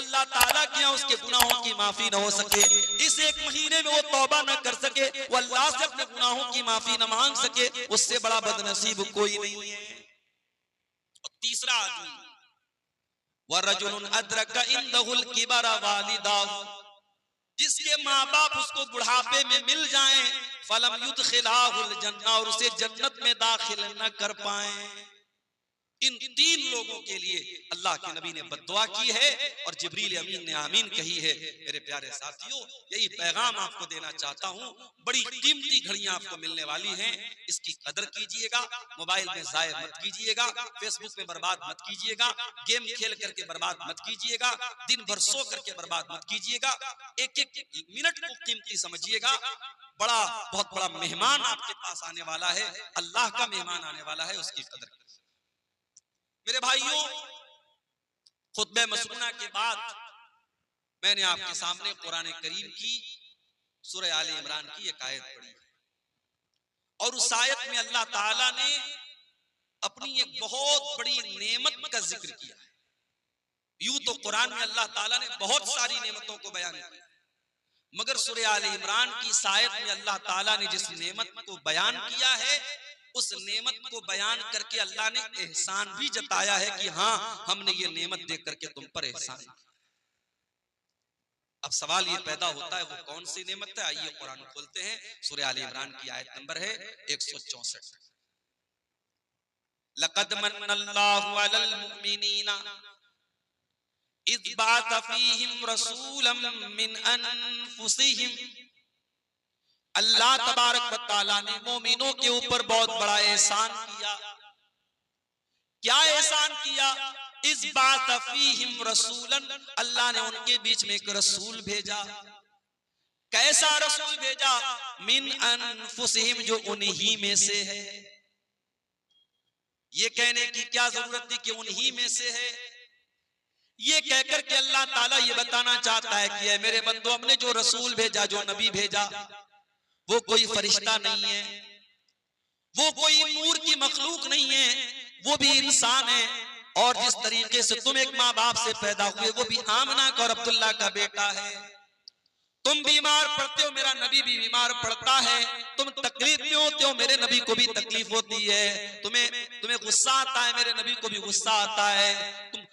अल्लाह ताला के यहाँ उसके गुनाहों की माफी न हो सके, इस एक महीने में वो तौबा न कर सके, वो अल्लाह से अपने गुनाहों की माफी न मांग सके, उससे बड़ा बदनसीब कोई नहीं है। और तीसरा आदमी वरजुलुन अदरका इंदहुल किबरा वालिदाहु, जिसके माँ बाप उसको बुढ़ापे में मिल जाएं, फलम युदखिलाहुल जन्नह, और उसे जन्नत में दाखिल न कर पाए। इन तीन लोगों के लिए अल्लाह के नबी ने बद्दुआ की है और जिब्रील अमीन ने आमीन कही है। मेरे प्यारे साथियों, यही पैगाम आपको देना चाहता हूँ। बड़ी कीमती घड़ियां आपको मिलने वाली हैं, इसकी कदर कीजिएगा। मोबाइल में जाया मत कीजिएगा, फेसबुक में बर्बाद मत कीजिएगा, गेम खेल करके बर्बाद मत कीजिएगा, दिन भर सो करके बर्बाद मत कीजिएगा। एक एक मिनट को कीमती समझिएगा। बहुत बड़ा मेहमान आपके पास आने वाला है, अल्लाह का मेहमान आने वाला है, उसकी कदर। मेरे भाइयों, खुतबे मसनूना के बाद मैंने आपके सामने कुरान करीम की सूरह आले इमरान की एक आयत पढ़ी और उस आयत में अल्लाह ताला ने अपनी एक बहुत बड़ी नेमत का जिक्र किया है। यूं तो कुरान में अल्लाह ताला ने बहुत सारी नेमतों को बयान किया, मगर सूरह आले इमरान की इस आयत में अल्लाह ताला ने जिस नेमत को बयान किया है, उस नेमत को बयान करके अल्लाह ने एहसान भी जताया है कि हाँ, हमने ये नेमत देख करके तुम पर एहसान। अब सवाल ये पैदा होता है, वो कौन सी नेमत है? आइए कुरान खोलते हैं, सूरह आले इमरान की आयत नंबर है 164। लक़द मन्नल्लाहु अलल मुमिनीना इज़ बअथ फ़ीहिम रसूलन मिन अनफुसिहिम, अल्लाह तबारक व तआला ने मोमिनों के ऊपर बहुत बड़ा एहसान किया। क्या एहसान किया? इस बात फीहिम रसूलन, अल्लाह ने उनके बीच में एक रसूल भेजा। कैसा रसूल भेजा? मिन अनफुसिहिम, जो उन्हीं में से है। ये कहने की क्या जरूरत थी कि उन्हीं में से है? ये कहकर के अल्लाह ताला ये बताना चाहता है कि मेरे बंदो, हमने जो रसूल भेजा, जो नबी भेजा, वो कोई फरिश्ता नहीं है, वो कोई नूर की मखलूक नहीं है, वो भी इंसान है। और जिस तरीके से तुम एक माँ बाप से पैदा हुए, वो भी आमना का और अब्दुल्ला का बेटा है। तुम बीमार पड़ते हो, मेरा नबी भी बीमार पड़ता है। तुम तकलीफ में होते हो, मेरे नबी को भी तकलीफ होती है। तुम्हें गुस्सा आता है, मेरे नबी को भी गुस्सा आता है।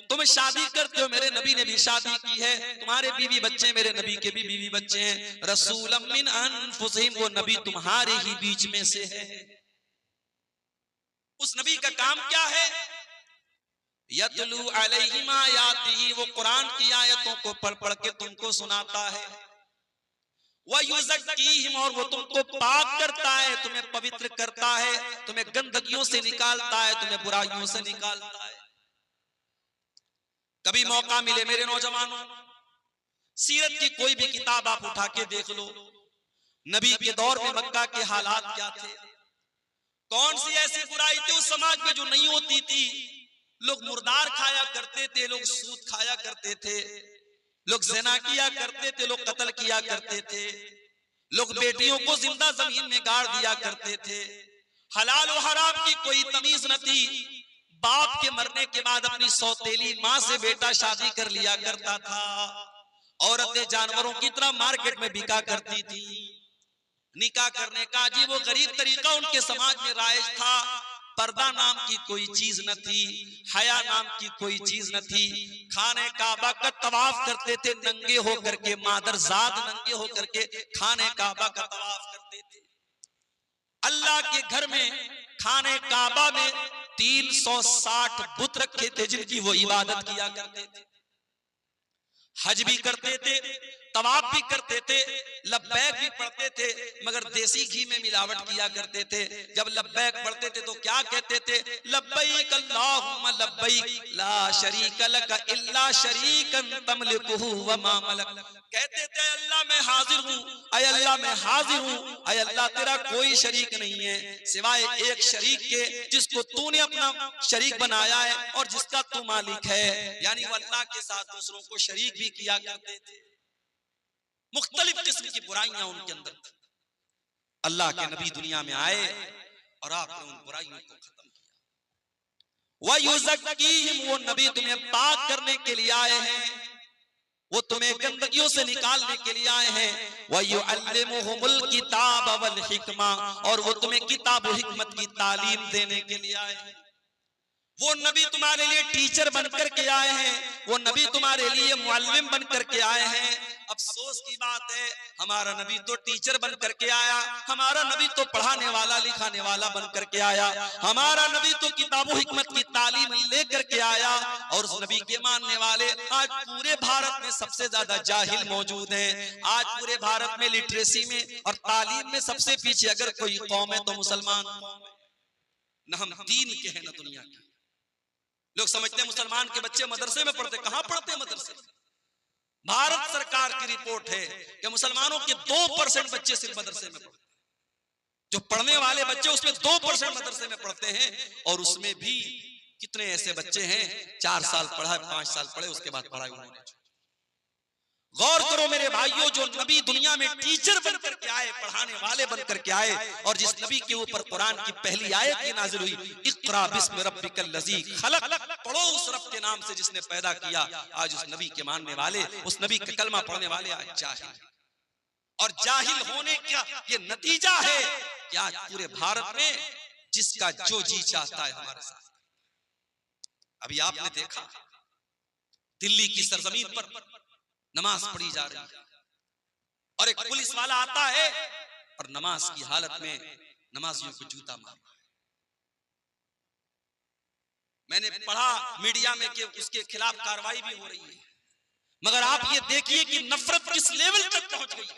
तुम शादी करते हो, मेरे नबी ने भी शादी की है। तुम्हारे बीवी बच्चे, मेरे नबी के भी बीवी बच्चे हैं। रसूलम मिन अनफुसिहिम, वो नबी तुम्हारे ही बीच में से है। उस नबी का काम क्या है? यतलू अलैहिम आयातिही, वो कुरान की आयतों को पढ़ पढ़ के तुमको सुनाता है। वयुज़क्कीहिम, और वो तुमको पाक करता है, तुम्हें पवित्र करता है, तुम्हें गंदगियों से निकालता है, तुम्हें बुराइयों से निकालता है। कभी मौका मिले मेरे नौजवानों, सीरत की कोई भी किताब आप उठा के देख लो, नबी के दौर में मक्का के हालात क्या थे? कौन सी ऐसी बुराई थी उस समाज में जो नहीं होती थी? लोग मुर्दार खाया करते थे, लोग सूद खाया करते थे, लोग ज़िना किया करते थे, लोग कत्ल किया करते थे, लोग बेटियों को जिंदा जमीन में गाड़ दिया करते थे। हलाल और हराम की कोई तमीज न थी। बाप के मरने के बाद अपनी सौतेली माँ से बेटा शादी कर लिया करता था। औरतें जानवरों की तरह मार्केट में बिका करती थी। निकाह करने का अजीब व गरीब तरीका उनके समाज में राइज था। पर्दा नाम की कोई चीज न थी, हया नाम की कोई चीज न थी। खाने काबा का तवाफ करते थे नंगे होकर के, मादरजात नंगे होकर के खाने काबा का तवाफ करते थे। अल्लाह के घर में खाने काबा में 360 बुत रखे थे जिनकी वो इबादत किया करते थे। हज भी करते थे, तवाफ भी करते थे, लब्बैक भी पढ़ते थे, मगर देसी घी में मिलावट किया करते थे। जब लब्बैक पढ़ते थे तो क्या कहते थे? लब्बैक अल्लाहुम्मा लब्बैक ला शरीक लक इल्ला शरीकन तमलिकुहु व मा मलक। कहते थे अल्लाह मैं हाजिर हूँ, अय अल्लाह मैं हाजिर हूँ, अय अल्लाह तेरा कोई शरीक नहीं है सिवाय एक शरीक के जिसको तूने अपना शरीक बनाया है और जिसका तू मालिक है। यानी वो अल्लाह के साथ दूसरों को शरीक भी किया करते थे। मुख्तलिफ किस्म की बुराइयां उनके अंदर थी। अल्लाह के नबी दुनिया में आए और आपने उन बुराइयों को खत्म किया। वयुज़क्कीहिम, वो नबी तुम्हें पाक करने के लिए आए हैं। वो तुम्हें गंदगियों से निकालने के लिए आए हैं। वयुअल्लिमुहुमुल किताब वल हिकमा, और वो तुम्हें किताब और हिकमत की तालीम देने के लिए आए हैं। वो नबी तुम्हारे लिए टीचर बनकर के आए हैं, वो नबी तुम्हारे लिए मुअल्लिम बनकर के आए हैं। अफसोस की बात है, हमारा नबी तो टीचर बनकर के आया, हमारा नबी तो पढ़ाने वाला लिखाने वाला बनकर के आया, हमारा नबी तो किताबों हिकमत की तालीम लेकर के आया। और उस नबी के मानने वाले आज पूरे भारत में सबसे ज्यादा जाहिल मौजूद हैं। आज पूरे भारत में लिटरेसी में और तालीम में सबसे पीछे अगर कोई कौम है तो मुसलमान कौम है। न हम दीन के हैं न दुनिया के। लोग समझते हैं मुसलमान के बच्चे मदरसे में पढ़ते, कहां पढ़ते हैं मदरसे? भारत सरकार की रिपोर्ट है कि मुसलमानों के 2% बच्चे सिर्फ मदरसे में पढ़ते हैं। जो पढ़ने वाले बच्चे उसमें 2% मदरसे में पढ़ते हैं, और उसमें भी कितने ऐसे बच्चे हैं 4 साल पढ़ा, 5 साल पढ़े, उसके बाद पढ़ाई उन्होंने छोड़ी। गौर करो मेरे भाइयों, जो नबी दुनिया में टीचर बनकर के आए, पढ़ाने वाले बनकर के आए, और जिस नबी के ऊपर कुरान की पहली आयत की नाजिल हुई, इक़रा बिस्मि रब्बिकल लज़ी खलक़, पढ़ो उस रब के नाम से जिसने पैदा किया। आज उस नबी के मानने वाले, उस नबी का कलमा पढ़ने वाले आज जाहिल, और जाहिल होने का ये नतीजा है कि आज पूरे भारत में जिसका जो जी चाहता है हमारे साथ। अभी आपने देखा दिल्ली की सरजमीन पर नमाज पढ़ी जा रही है, और एक पुलिस वाला आता है और नमाज की हालत में नमाजियों को जूता मारा। मैंने पढ़ा मीडिया में कि उसके खिलाफ कार्रवाई भी हो रही है, मगर आप ये देखिए कि नफरत किस लेवल तक पहुंच गई।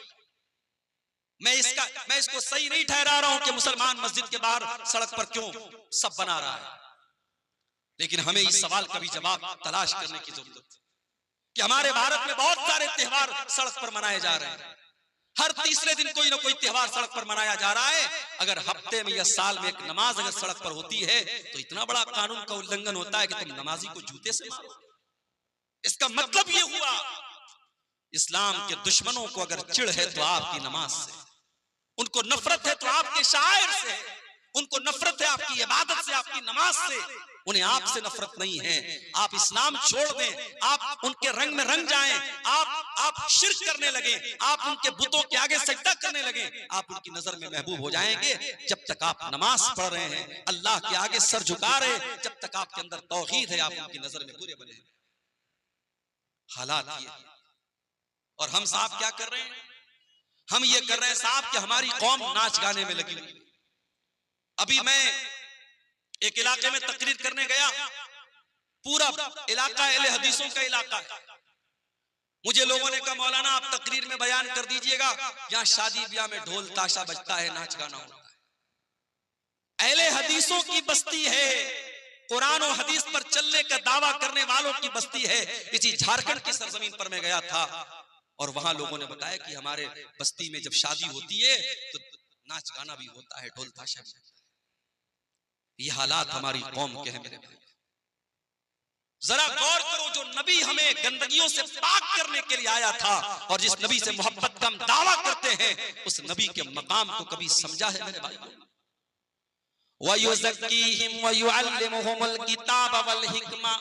मैं इसको सही नहीं ठहरा रहा हूं कि मुसलमान मस्जिद के बाहर सड़क पर क्यों सब बना रहा है, लेकिन हमें इस सवाल का भी जवाब तलाश करने की जरूरत है कि हमारे भारत में बहुत सारे त्योहार सड़क पर मनाए जा रहे हैं। हर तीसरे दिन कोई ना कोई त्योहार सड़क पर मनाया जा रहा है। अगर हफ्ते में या साल में एक नमाज अगर सड़क पर होती है तो इतना बड़ा कानून का उल्लंघन होता है कि तुम नमाजी को जूते से मारो। इसका मतलब ये हुआ, इस्लाम के दुश्मनों को अगर चिढ़ है तो आपकी नमाज से, उनको नफरत है तो आपके शायर से, उनको नफरत है आपकी इबादत से, आपकी नमाज से, उन्हें आपसे नफरत नहीं है। आप इस्लाम छोड़ दें, आप उनके रंग में रंग जाएं, आप शिर्क करने लगे, आप उनके बुतों के आगे सजदा करने लगे, आप उनकी नजर में महबूब हो जाएंगे। जब तक आप नमाज पढ़ रहे हैं, अल्लाह के आगे सर झुका रहे हैं, जब तक आपके अंदर तौहीद है, आप उनकी नजर में बुरे बने हैं। हालात ये, और हम साहब क्या कर रहे हैं? हम ये कर रहे हैं साहब कि हमारी कौम नाच गाने में लगी हुई। अभी मैं एक इलाके में तकरीर करने गया, पूरा इलाका अहले हदीसों का इलाका है। मुझे लोगों ने कहा मौलाना आप तकरीर में बयान कर दीजिएगा, यहाँ शादी ब्याह में ढोल ताशा बजता है, नाच गाना होता है। अहले हदीसों की बस्ती है, कुरान और हदीस पर चलने का दावा करने वालों की बस्ती है। इसी झारखंड की सरजमीन पर मैं गया था, और वहां लोगों ने बताया कि हमारे बस्ती में जब शादी होती है तो नाच गाना भी होता है, ढोल ताशा भी। ये हालात हमारी कौम के हैं मेरे भाई। जरा गौर करो, जो नबी हमें गंदगियों से पाक करने के लिए आया था, और जिस नबी से मोहब्बत का हम दावा करते हैं, उस नबी के मकाम को कभी समझा है मेरे भाई? वयुज़क्कीहिम वयुअल्लिमुहुमुल किताब वल हिकमा,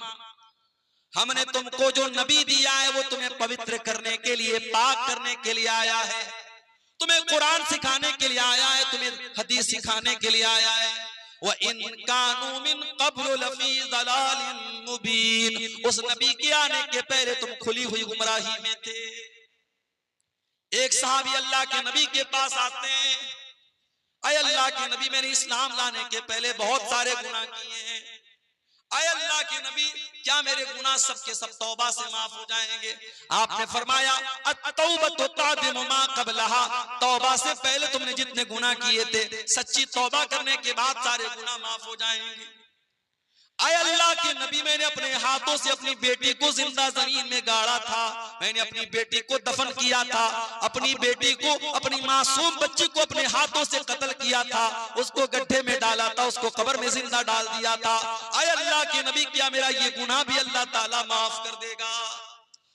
हमने तुमको जो नबी दिया है वो तुम्हें पवित्र करने के लिए, पाक करने के लिए आया है, तुम्हें कुरान सिखाने के लिए आया है, तुम्हें हदीस सिखाने के लिए आया है। व इन कानू मिन क़ब्ल लफ़ी ज़लालिन मुबीन, उस नबी के आने के पहले तुम खुली हुई गुमराही में थे। एक सहाबी अल्लाह के नबी के पास आते हैं, अय अल्लाह के नबी मैंने इस्लाम लाने के पहले बहुत सारे गुनाह किए हैं, अय अल्लाह के नबी क्या मेरे गुनाह सब के सब तौबा से माफ हो जाएंगे? आपने फरमाया अत्तौबतु तादिमु मा क़ब्लहा, तौबा से पहले तुमने जितने गुनाह किए थे, सच्ची तौबा करने के बाद सारे गुनाह माफ हो जाएंगे। अय अल्लाह के नबी मैंने अपने हाथों से अपनी बेटी को जिंदा जमीन में गाड़ा था, मैंने अपनी बेटी को दफन किया था, अपनी बेटी को, अपनी मासूम बच्ची को अपने हाथों से कत्ल किया था, उसको गड्ढे में डाला था, उसको कब्र में जिंदा डाल दिया था। अय अल्लाह के नबी क्या मेरा ये गुनाह भी अल्लाह ताला माफ कर देगा?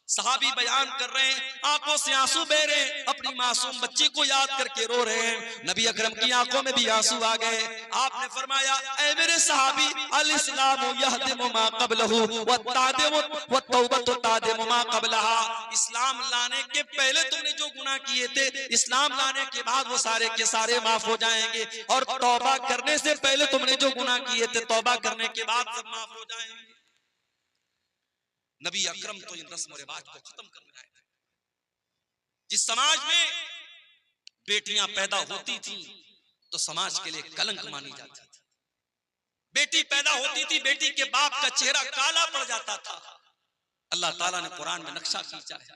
सहाबी बयान कर रहे हैं, आंखों से आंसू बह रहे हैं, अपनी मासूम बच्ची को याद करके रो रहे हैं। नबी अकरम की आंखों में भी आंसू आ गए। आपने फरमाया ऐ मेरे सहाबी, अल इस्लामु यहदिमु मा क़ब्लहु व तादिमु व तौबतु तादिमु मा क़ब्लहा, इस्लाम लाने के पहले तुमने जो गुनाह किए थे, इस्लाम लाने के बाद वो सारे के सारे माफ हो जाएंगे, और तौबा करने से पहले तुमने जो गुनाह किए थे, तौबा करने के बाद सब माफ हो जाएंगे। नबी अकरम तो इन रस्म और रिवाज को खत्म करने आए थे। जिस समाज में बेटियां पैदा होती थी तो समाज के लिए कलंक मानी जाती थी। बेटी पैदा होती थी, बेटी के बाप का चेहरा काला पड़ जाता था। अल्लाह ताला ने कुरान में नक्शा खींचा है,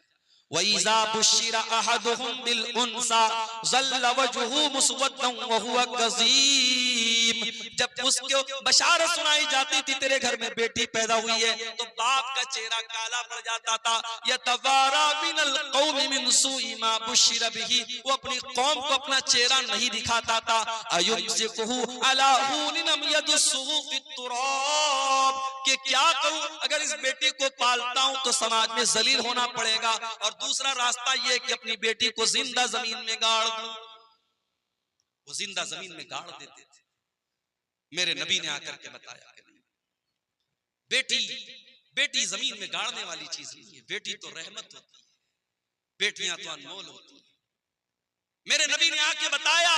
वइज़ा बुश्शिरा अहदुहुम बिल उन्सा ज़ल्ल वजहुहु मुस्वद्दन व हुवा कज़ीम। जब उसको बशारत सुनाई जाती थी तेरे घर में बेटी पैदा हुई है, तो बाप का चेहरा काला पड़ जाता था। यतवारा मिनल कौमि मिन सूइ मा बुश्शिरा बिही, वो अपनी कौम को अपना चेहरा नहीं दिखाता था। अयुमसिकुहु अला हुनिन यदुस्सुहु फित्तुराब, कि क्या करूं, अगर इस बेटी को पालता हूं तो समाज में जलील होना पड़ेगा, और दूसरा रास्ता यह कि अपनी बेटी को जिंदा जमीन में गाड़ दूं। वो जिंदा जमीन में गाड़ देते थे। मेरे नबी ने आकर के बताया कि नहीं, बेटी जमीन में गाड़ने वाली चीज नहीं है, बेटी तो रहमत होती है, बेटियां तो अनमोल होती है। मेरे नबी ने आके बताया,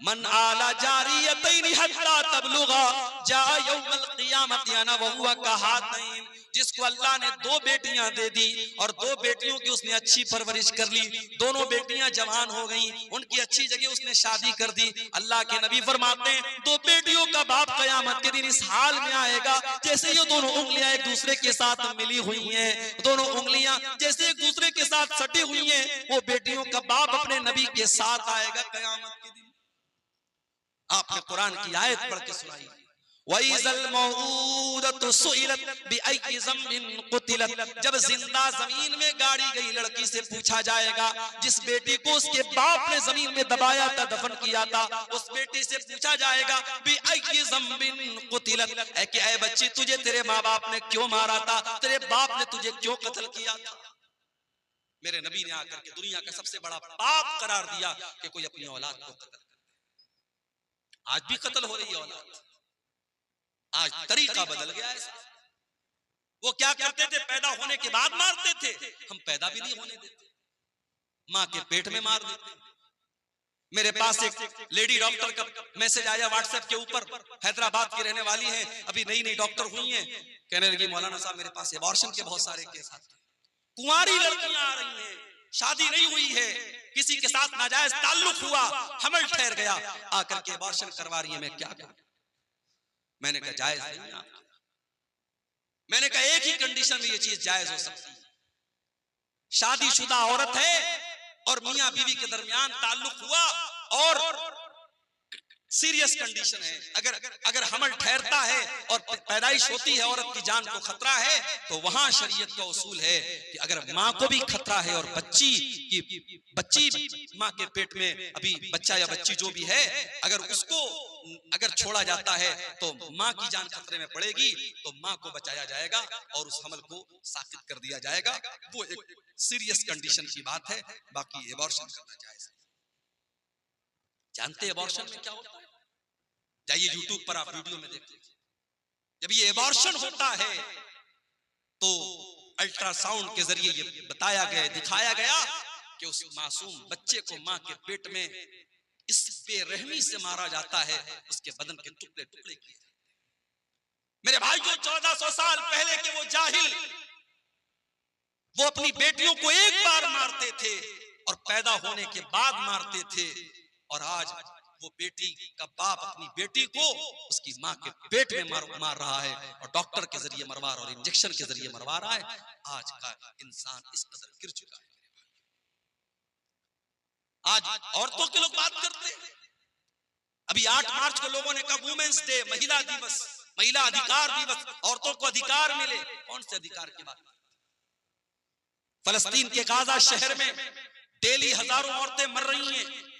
मन आला जारियतैन हत्ता तबलुगा जा यौमल क़ियामति अना व हुवा कहातैन। जिसको अल्लाह ने दो बेटियां दे दी और दो बेटियों की उसने अच्छी परवरिश कर ली, दोनों बेटियां जवान हो गईं, उनकी अच्छी जगह उसने शादी कर दी। अल्लाह के नबी फरमाते हैं, दो बेटियों का बाप कयामत के दिन इस हाल में आएगा जैसे ये दोनों उंगलियां एक दूसरे के साथ मिली हुई हैं, दोनों उंगलियां जैसे एक दूसरे के साथ सटी हुई हैं। वो बेटियों का बाप अपने नबी के साथ आएगा कयामत के दिन। आपने कुरान की आयत पढ़ के सुनाई, वइज़ल मौऊदतु सुइलत बिअय्यि ज़म्बिन क़ुतिलत। जब जिंदा जमीन में गाड़ी गई लड़की से पूछा जाएगा, जिस बेटी को उसके बाप ने जमीन में दबाया था, दफन किया था, उस बेटी से पूछा जाएगा बिअय्यि ज़म्बिन क़ुतिलत, ऐ कि ऐ बच्ची तुझे तेरे माँ बाप ने क्यों मारा था, तेरे बाप ने तुझे क्यों कत्ल किया था। मेरे नबी ने आकर के दुनिया का सबसे बड़ा पाप करार दिया कि कोई अपनी औलाद को कत्ल। आज भी कत्ल हो रही है औलाद, आज तरीका बदल गया है। वो क्या करते थे, पैदा होने के बाद मारते थे, हम पैदा भी नहीं होने देते, माँ के पेट में मार देते। मेरे पास एक लेडी डॉक्टर का मैसेज आया व्हाट्सएप के ऊपर, हैदराबाद की रहने वाली है, अभी नई नई डॉक्टर हुई हैं, कहने लगी मौलाना साहब मेरे पास एबॉर्शन के बहुत सारे केस आते हैं, कुंवारी लड़कियां आ रही हैं, शादी नहीं हुई है, किसी के साथ नाजायज ताल्लुक हुआ, हमल ठहर गया, आकर के एबॉर्शन करवा रही है, मैं क्या करूं। मैंने कहा जायज नहीं है। मैंने कहा एक ही कंडीशन में ये चीज जायज हो सकती है, शादीशुदा औरत है और मियां बीवी के दरमियान ताल्लुक हुआ और सीरियस कंडीशन है, अगर हमल ठहरता है और पैदाइश होती है, औरत की जान को खतरा है, तो वहां शरीयत का उसूल है कि अगर माँ को भी खतरा है और बच्ची माँ के पेट में अभी बच्चा या बच्ची जो भी है, अगर छोड़ा जाता है तो माँ की जान खतरे में पड़ेगी, तो माँ को बचाया जाएगा और उस हमल को साकित कर दिया जाएगा। वो एक सीरियस कंडीशन की बात है, बाकी एबॉर्शन करना जायज। जानते एबॉर्शन में क्या होता है? जाइए यूट्यूब पर आप वीडियो में देखिए। जब ये एबॉर्शन होता है तो अल्ट्रासाउंड के जरिए ये बताया गया, दिखाया गया कि उस मासूम बच्चे को मां के पेट में इस बेरहमी से मारा जाता है, उसके बदन के टुकड़े टुकड़े किए। मेरे भाई जो 1400 साल पहले के वो जाहिल, वो अपनी बेटियों को एक बार मारते थे और पैदा होने के बाद मारते थे, और आज वो बेटी का बाप अपनी बेटी को उसकी मां के पेट में मार रहा है और डॉक्टर के जरिए मरवा रहा है और इंजेक्शन के जरिए मरवा रहा है। आज का इंसान इस कदर गिर चुका है। आज औरतों के लोग बात करते हैं। अभी 8 मार्च को लोगों ने कहा वुमेन्स डे, महिला दिवस, महिला अधिकार दिवस, औरतों को अधिकार मिले। कौन से अधिकार की बात? फलस्तीन के गाजा शहर में डेली हजारों औरतें मर रही हैं।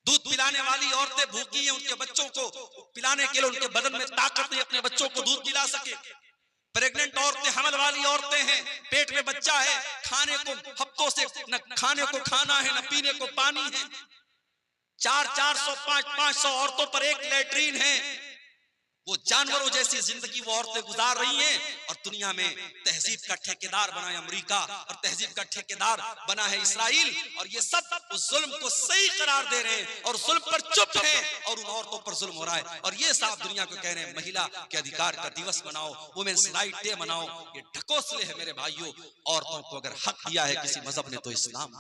दूध पिलाने वाली औरतें भूखी हैं, उनके बच्चों को पिलाने के लिए उनके बदन में ताकत नहीं, अपने बच्चों को दूध पिला सके। प्रेग्नेंट औरतें, हमल वाली औरतें हैं, पेट में बच्चा है, खाने को हफ्तों से न खाने को खाना है, न पीने को पानी है। 400-500 औरतों पर एक लैट्रीन है। वो जानवरों जैसी जिंदगी वो औरतें गुजार रही हैं और दुनिया में तहजीब का ठेकेदार बना है अमेरिका और तहजीब का ठेकेदार बना है इसराइल, और ये सब उस जुल्म को सही करार दे रहे हैं और जुल्म पर चुप हैं और उन औरतों पर जुल्म हो रहा है। और ये साफ दुनिया को कह रहे हैं महिला के अधिकार का दिवस मनाओ, वुमेन्स राइट डे मनाओ। ये ढकोसले है मेरे भाइयों। औरतों को अगर हक दिया है किसी मजहब ने तो इस्लाम।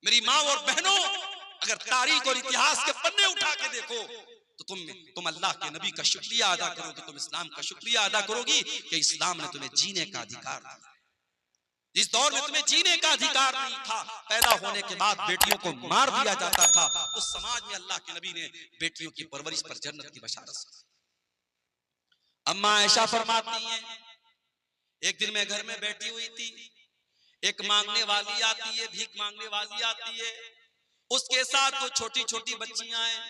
मेरी माँ और बहनों, अगर तारीख और इतिहास के पन्ने उठा के देखो तो तुम अल्लाह के नबी का शुक्रिया अदा करोगे, तुम इस्लाम का शुक्रिया अदा करोगी कि इस्लाम ने तुम्हें जीने का अधिकार दिया। जिस दौर में तुम्हें जीने का अधिकार नहीं था, पैदा होने के बाद बेटियों को मार दिया जाता था, उस समाज में अल्लाह के नबी ने बेटियों की परवरिश पर जन्नत की बशारत। अम्मा आयशा फरमाती हैं, एक दिन मैं घर में बैठी हुई थी, एक मांगने वाली आती है, भीख मांगने वाली आती है, उसके साथ दो छोटी छोटी बच्चियां हैं।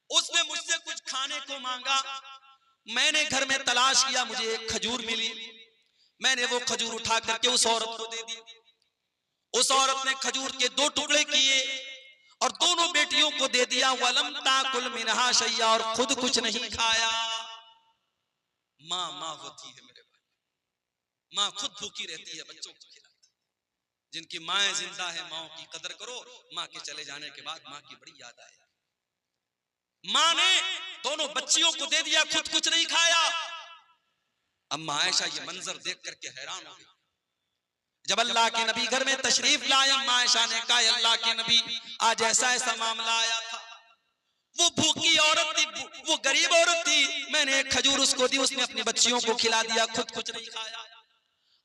उसने मुझसे कुछ खाने को मांगा, मैंने घर में तलाश किया, मुझे एक खजूर मिली, मैंने वो खजूर उठा करके उस औरत को दे दी। उस औरत ने खजूर के 2 टुकड़े किए और दोनों बेटियों को दे दिया। वलम ताकुल मिनहा शैया, और खुद कुछ नहीं खाया। माँ होती है मेरे भाई, माँ खुद भूखी रहती है, बच्चों को खिलाती है। जिनकी माएं जिंदा है, माओ की कदर करो। माँ के चले जाने के बाद माँ की बड़ी याद आए। माँ ने दोनों बच्चियों को दे दिया, खुद कुछ नहीं खाया। अम्मा आयशा ये मंजर देख करके हैरान हो गई। जब अल्लाह के नबी घर में तशरीफ लाए, अम्मा आयशा ने कहा, अल्लाह के नबी आज ऐसा ऐसा मामला आया था। वो भूखी औरत थी, वो गरीब औरत थी, मैंने एक खजूर उसको दी, उसने अपनी बच्चियों को खिला दिया, खुद कुछ नहीं खाया।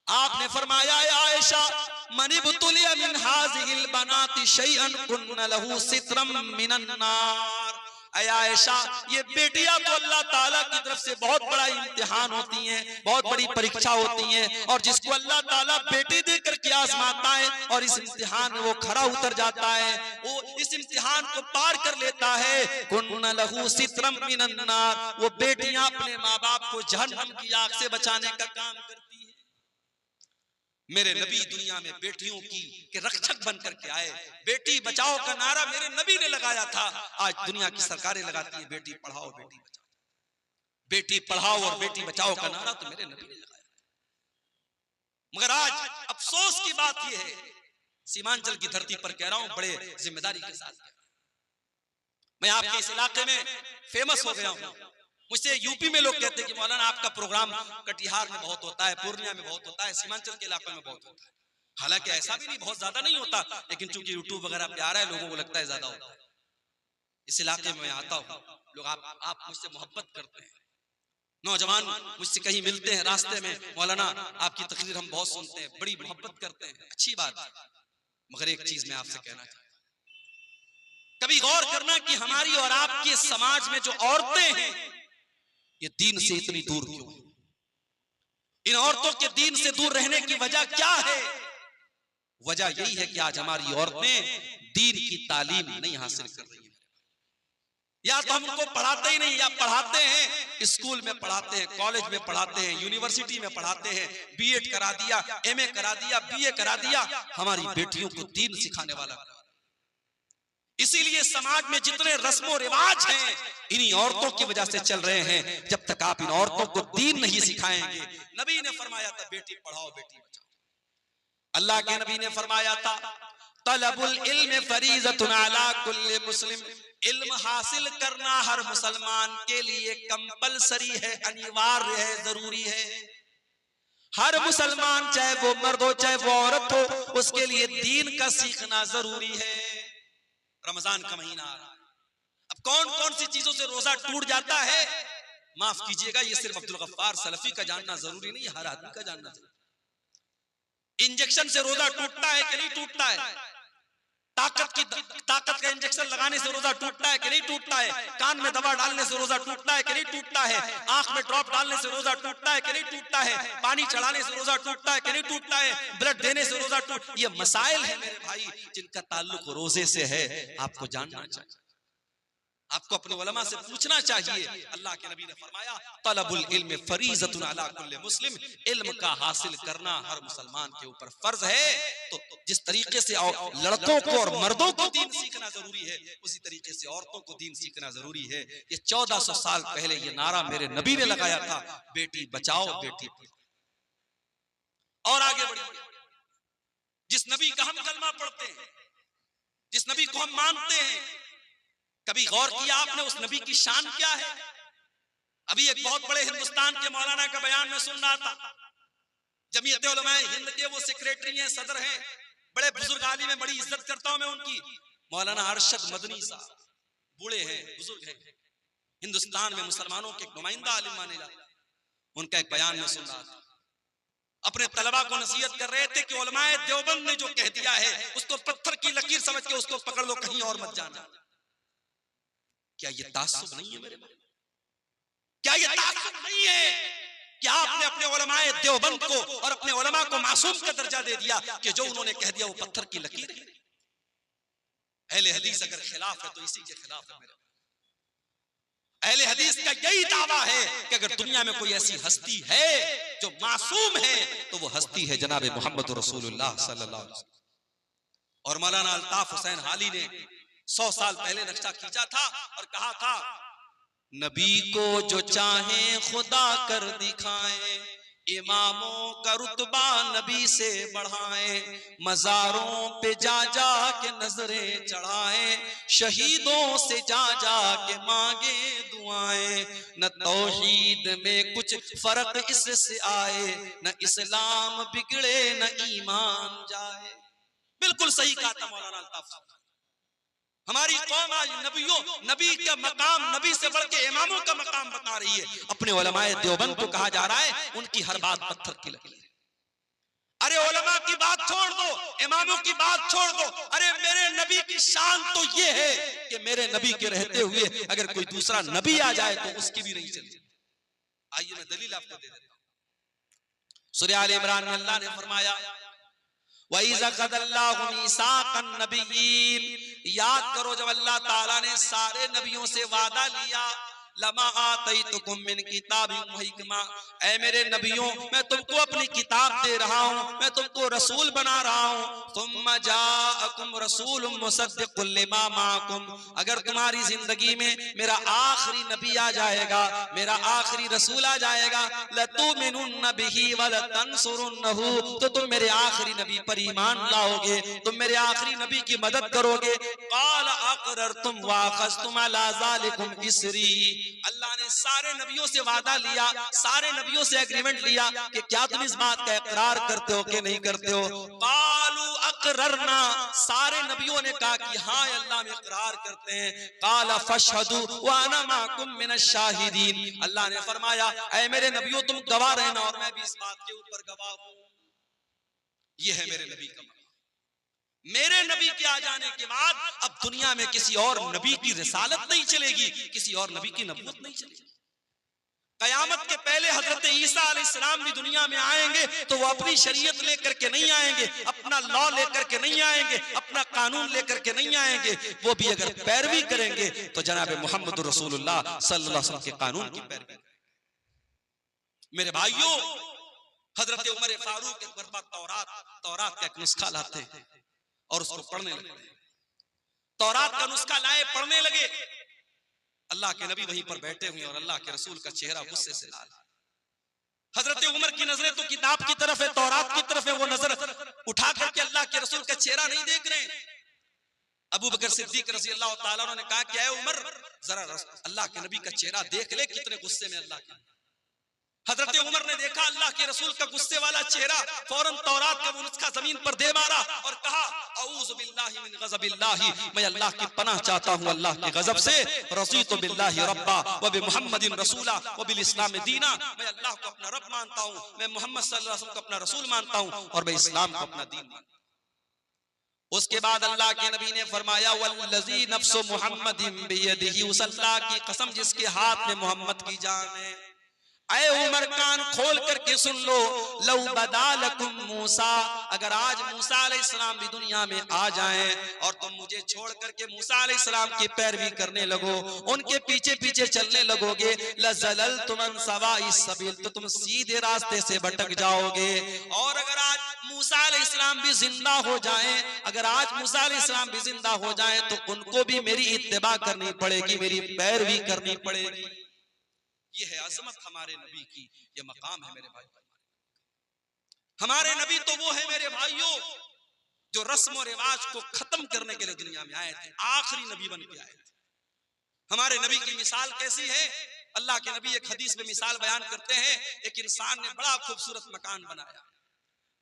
आपने फरमाया, आयशा मनिबतुलिया मिन हाज़िहिल बनाति शैअन कुन्न लहू सित्रम मिनन नार। आयशा, ये बेटियां तो अल्लाह ताला की तरफ से बहुत बड़ा इम्तिहान होती हैं, बहुत बड़ी परीक्षा होती हैं, और जिसको अल्लाह ताला बेटी देकर के आजमाता है और इस इम्तिहान में वो खरा उतर जाता है, वो इस इम्तिहान को पार कर लेता है, कुन्न लहू सित्रम मिनन नार। वो बेटियां अपने माँ बाप को जहन्नम की आग से बचाने का काम करती है। मेरे नबी दुनिया में बेटियों की के रक्षक बनकर के आए। बेटी बचाओ का नारा मेरे नबी ने लगाया था। आज दुनिया की सरकारें लगाती है बेटी पढ़ाओ बेटी बचाओ, बेटी पढ़ाओ और बेटी बचाओ का नारा तो मेरे नबी ने लगाया था। मगर आज अफसोस की बात यह है, सीमांचल की धरती पर कह रहा हूं, बड़े जिम्मेदारी के साथ, मैं आपके इस इलाके में फेमस हो गया हूं। मुझसे यूपी में लोग कहते हैं कि मौलाना आपका प्रोग्राम कटिहार में बहुत होता है, पूर्णिया में बहुत होता है, सीमांचल के इलाकों में बहुत होता है। हालांकि ऐसा भी नहीं, बहुत ज्यादा नहीं होता, लेकिन चूंकि यूट्यूब वगैरह पे आ रहा है, लोगों को लगता है ज्यादा होता है। इस इलाके में मैं आता हूँ, लोग आप मुझसे मोहब्बत करते हैं। नौजवान मुझसे कहीं मिलते हैं रास्ते में, मौलाना आपकी तकरीर हम बहुत सुनते हैं, बड़ी मोहब्बत करते हैं, अच्छी बात है। मगर एक चीज मैं आपसे कहना चाहता हूं, कभी गौर करना कि हमारी और आपके समाज में जो औरतें हैं, ये दीन से इतनी दूर क्यों? इन औरतों के दीन से दूर रहने की वजह क्या है? वजह यही है कि आज हमारी औरतें दीन की तालीम नहीं हासिल कर रही हैं। या तो हम उनको पढ़ाते ही नहीं, या पढ़ाते हैं स्कूल में पढ़ाते हैं, कॉलेज में पढ़ाते हैं, यूनिवर्सिटी में पढ़ाते हैं, बीएड करा दिया, एमए करा दिया, बीए करा दिया, हमारी बेटियों को दीन सिखाने वाला। इसीलिए समाज में जितने रस्मों रिवाज हैं, इन्हीं औरतों की वजह से चल रहे हैं। जब तक आप इन औरतों को दीन नहीं सिखाएंगे, नबी ने फरमाया था बेटी पढ़ाओ बेटी बचाओ। अल्लाह के नबी ने फरमाया था, तलबुल इल्म फरीज़तुन अला कुल्li मुस्लिम। इल्म हासिल करना हर मुसलमान के लिए कंपलसरी है, अनिवार्य है, जरूरी है। हर मुसलमान, चाहे वो मर्द हो चाहे वो औरत हो, उसके लिए दीन का सीखना जरूरी है। रमजान का महीना आ रहा है, अब कौन कौन सी चीजों से रोजा टूट जाता है, माफ कीजिएगा, ये सिर्फ अब्दुल गफ्फार सलफी का जानना जरूरी नहीं, हर आदमी का जानना जरूरी। इंजेक्शन से रोजा टूटता है कि नहीं टूटता है? ताकत का इंजेक्शन लगाने से रोजा टूटता है कि नहीं टूटता है? कान में दवा डालने से रोजा टूटता है कि नहीं टूटता है? आंख में ड्रॉप डालने से रोजा टूटता है कि नहीं टूटता है? पानी चढ़ाने से रोजा टूटता है कि नहीं टूटता है? ब्लड देने से रोजा ये मसाइल है मेरे भाई, जिनका ताल्लुक रोजे से है, आपको जानना चाहिए। आपको अपने उलमा से पूछना चाहिए। अल्लाह के नबी ने फरमाया तलबुल इल्म फरीज़तुन अला कुल्li मुस्लिम, इल्म का हासिल करना हर मुसलमान के ऊपर फर्ज है। तो जिस तरीके से लड़कों को और मर्दों को दीन सीखना जरूरी है, उसी तरीके से औरतों को दीन सीखना जरूरी है। ये 1400 साल पहले ये नारा मेरे नबी ने लगाया था, बेटी बचाओ बेटी पढ़ाओ। और आगे बढ़िए, जिस नबी का हम कलमा पढ़ते हैं, जिस नबी को हम मानते हैं, कभी गौर किया आपने उस नबी की शान क्या है? अभी एक बहुत बड़े हिंदुस्तान के मौलाना का बयान में सुन रहा था। जमीयत उलमाए हिंद के वो सेक्रेटरी हैं, सदर हैं, बड़े बुजुर्ग आलिम में बड़ी इज्जत करता हूं मैं उनकी, मौलाना अरशद मदनी साहब, बूढ़े हैं, बुजुर्ग हैं, हिंदुस्तान में मुसलमानों के नुमाइंदा आलिम माने जाते। उनका एक बयान में सुन रहा था, अपने तलबा को नसीहत कर रहे थे कि उलमाए देवबंद ने जो कह दिया है उसको पत्थर की लकीर समझ के उसको पकड़ लो, कहीं और मत जाना। क्या ये तासुब नहीं है मेरे भाई? क्या ये तासुब नहीं है कि आपने अपने उलमाए देवबंद को और अपने उलमा को मासूम का दर्जा दे दिया कि जो उन्होंने कह दिया वो पत्थर की लकीर है? अहले हदीस अगर खिलाफ है तो इसी के खिलाफ है मेरे। अहले हदीस का यही दावा है कि अगर दुनिया में कोई ऐसी हस्ती है जो मासूम है तो वो हस्ती है जनाब मोहम्मद रसूलुल्लाह सल्लल्लाहु अलैहि वसल्लम। और मौलाना अल्ताफ हुसैन हाली ने 100 साल पहले नक्शा खींचा था और कहा था, नबी को जो चाहे खुदा कर दिखाए, इमामों का रुतबा नबी से बढ़ाए, मज़ारों पे जा जा के नजरें चढ़ाए, शहीदों से जा जा के मांगे दुआएं, न तौहीद में कुछ फर्क इससे आए, न इस्लाम बिगड़े न ईमान जाए। बिल्कुल सही कहा था मौलाना अल्ताफ। हमारी कौम आज नबी का मकाम, नबी से बढ़ के इमामों का मकाम बता रही है। अपने उलमाए देवबंद को कहा जा रहा है उनकी हर बात पत्थर की लकीर है। अरे उलमा की बात छोड़ दो, इमामों की बात छोड़ दो, अरे मेरे नबी की शान तो ये है कि मेरे नबी के रहते हुए अगर कोई दूसरा नबी आ जाए तो उसकी भी नहीं चलती। आइए मैं दलील आपको दे देता हूं। सूरह आल इमरान में अल्लाह ने फरमाया, याद करो जब अल्लाह ताला ने सारे नबियों से वादा लिया, लमा आतैतुकुम मिन किताबिन व हिकमा, ऐ मेरे नबियों मैं तुमको अपनी किताब दे रहा हूँ, मैं तुमको रसूल बना रहा हूँ। सुम्मा जाअकुम रसूलुम मुसद्दिकुल लिमा माअकुम, अगर तुम्हारी जिंदगी में मेरा आखिरी नबी आ जाएगा, मेरा आखिरी रसूल आ जाएगा, लतुमिनुन्न बिही व लतंसुरुन्नहु, तो तुम मेरे आखिरी नबी पर ईमान लाओगे, तुम मेरे आखिरी नबी की मदद करोगे। क़ाल अक़ररतुम व अख़ज़्तुम अला ज़ालिकुम इसरी, अल्लाह ने सारे नबियों से वादा लिया, सारे नबियों से एग्रीमेंट लिया कि क्या तुम इस बात का इकरार करते हो कि नहीं करते हो? कालू अकररना, सारे नबियों ने कहा कि हाँ अल्लाह में इकरार करते हैं। काला फशहदू व अना माकुम मिनश शाहिदीन, अल्लाह ने फरमाया ऐ मेरे नबियों तुम गवाह रहना और मैं भी इस बात के ऊपर गवाह हूं। यह है मेरे नबी का। मेरे नबी के आ जाने के बाद अब दुनिया में किसी और नबी की रिसालत नहीं चलेगी, किसी और नबी की नबूवत नहीं चलेगी। कयामत के पहले हजरत ईसा अलैहिस्सलाम भी दुनिया में आएंगे तो वो अपनी शरीयत लेकर के नहीं आएंगे, अपना लॉ लेकर के नहीं आएंगे, अपना कानून लेकर के नहीं आएंगे। वो भी अगर पैरवी करेंगे तो जनाब मोहम्मद रसूलुल्लाह सल्लल्लाहु अलैहि वसल्लम के कानून की पैरवी। मेरे भाइयों, हजरत उमर फारूक एक मरतबा तौरात का एक नुस्खा लाते हैं और उसको पढ़ने लगे। तौरात का नुस्खा लाए, पढ़ने लगे। अल्लाह के नबी वहीं पर बैठे हुए और अल्लाह के रसूल का चेहरा गुस्से से लाल। हजरत उमर की नजरें तो किताब की तरफ है, तौरात की तरफ है, वो नजर उठा करके अल्लाह के रसूल का चेहरा नहीं देख रहे हैं। अबू बकर सिद्दीक रज़ी अल्लाह ताला अन्हु ने कहा कि ऐ उमर जरा अल्लाह के नबी का चेहरा देख ले, कितने गुस्से में अल्लाह के। हजरत उमर ने देखा अल्लाह के रसूल का गुस्से वाला चेहरा, फौरन तौरात का वो नुस्खा जमीन पर दे मारा और कहा औज़ु बिल्लाहि मिन गज़बिल्लाहि, मैं अल्लाह की पनाह चाहता हूं अल्लाह के गजब से। रज़ीतु बिल्लाहि रब्बा व बि मुहम्मदिन रसूला व बिल इस्लाम दीना, मैं अल्लाह को अपना रब मानता हूं, मैं मोहम्मद सल्लल्लाहु अलैहि वसल्लम को अपना रसूल मानता हूं और मैं इस्लाम को अपना दीन मानता हूं। उसके बाद अल्लाह के नबी ने फरमाया वल्लज़ी नफ्सु मुहम्मदिन बियदिही, उस अल्लाह की कसम जिसके हाथ में मोहम्मद की जान है, ऐ उमर कान खोल करके सुन लो, लौ बदालकुम मूसा, अगर आज मूसा अलैहिस्सलाम भी दुनिया में आ जाएं और तुम मुझे छोड़ करके मूसा अलैहिस्सलाम की पैरवी करने लगो, उनके पीछे पीछे चलने लगोगे, लज़ललतुम अन सवाइस सबील, तो तुम सीधे रास्ते से भटक जाओगे। और अगर आज मूसा अलैहिस्सलाम भी जिंदा हो जाएं, अगर आज मूसा अलैहिस्सलाम भी जिंदा हो जाएं, तो उनको भी मेरी इत्तिबा करनी पड़ेगी, मेरी पैरवी करनी पड़ेगी। ये है अजमत हमारे नबी की, ये मकाम है मेरे भाई। हमारे नबी तो वो है मेरे भाइयों जो रस्म और रिवाज को खत्म करने के लिए दुनिया में आए थे, आखिरी नबी बन के आए थे। हमारे नबी की मिसाल कैसी है? अल्लाह के नबी एक हदीस में मिसाल बयान करते हैं, एक इंसान ने बड़ा खूबसूरत मकान बनाया,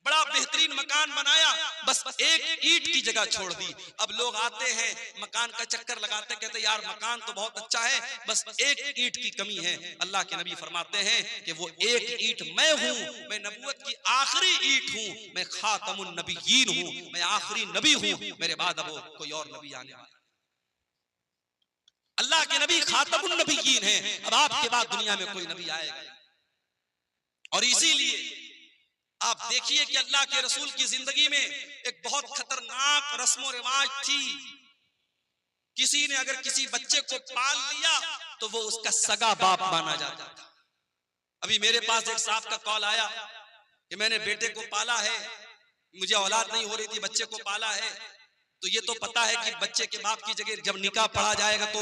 बड़ा बेहतरीन मकान बनाया, बस एक ईंट की जगह छोड़ दी। अब लोग आते हैं मकान का चक्कर लगाते, कहते यार मकान तो बहुत अच्छा है, बस एक ईंट की कमी है। अल्लाह के नबी फरमाते हैं कि वो एक ईंट मैं हूं, मैं नबूवत की आखिरी ईंट हूं, मैं खातमुन नबिय्यीन हूं, मैं आखिरी नबी हूं, मेरे बाद अब कोई और नबी आने वाला। अल्लाह के नबी खातमुन नबिय्यीन हैं, अब आपके बाद दुनिया में कोई नबी आएगा। और इसीलिए आप देखिए कि अल्लाह के रसूल की जिंदगी में एक बहुत खतरनाक रस्म रिवाज थी। किसी ने अगर किसी बच्चे को पाल लिया तो वो उसका सगा बाप माना जाता था। अभी मेरे पास एक साहब का कॉल आया कि मैंने बेटे को पाला है, मुझे औलाद नहीं हो रही थी, बच्चे को पाला है, तो ये तो पता है कि बच्चे के बाप की जगह जब निकाह पढ़ा जाएगा तो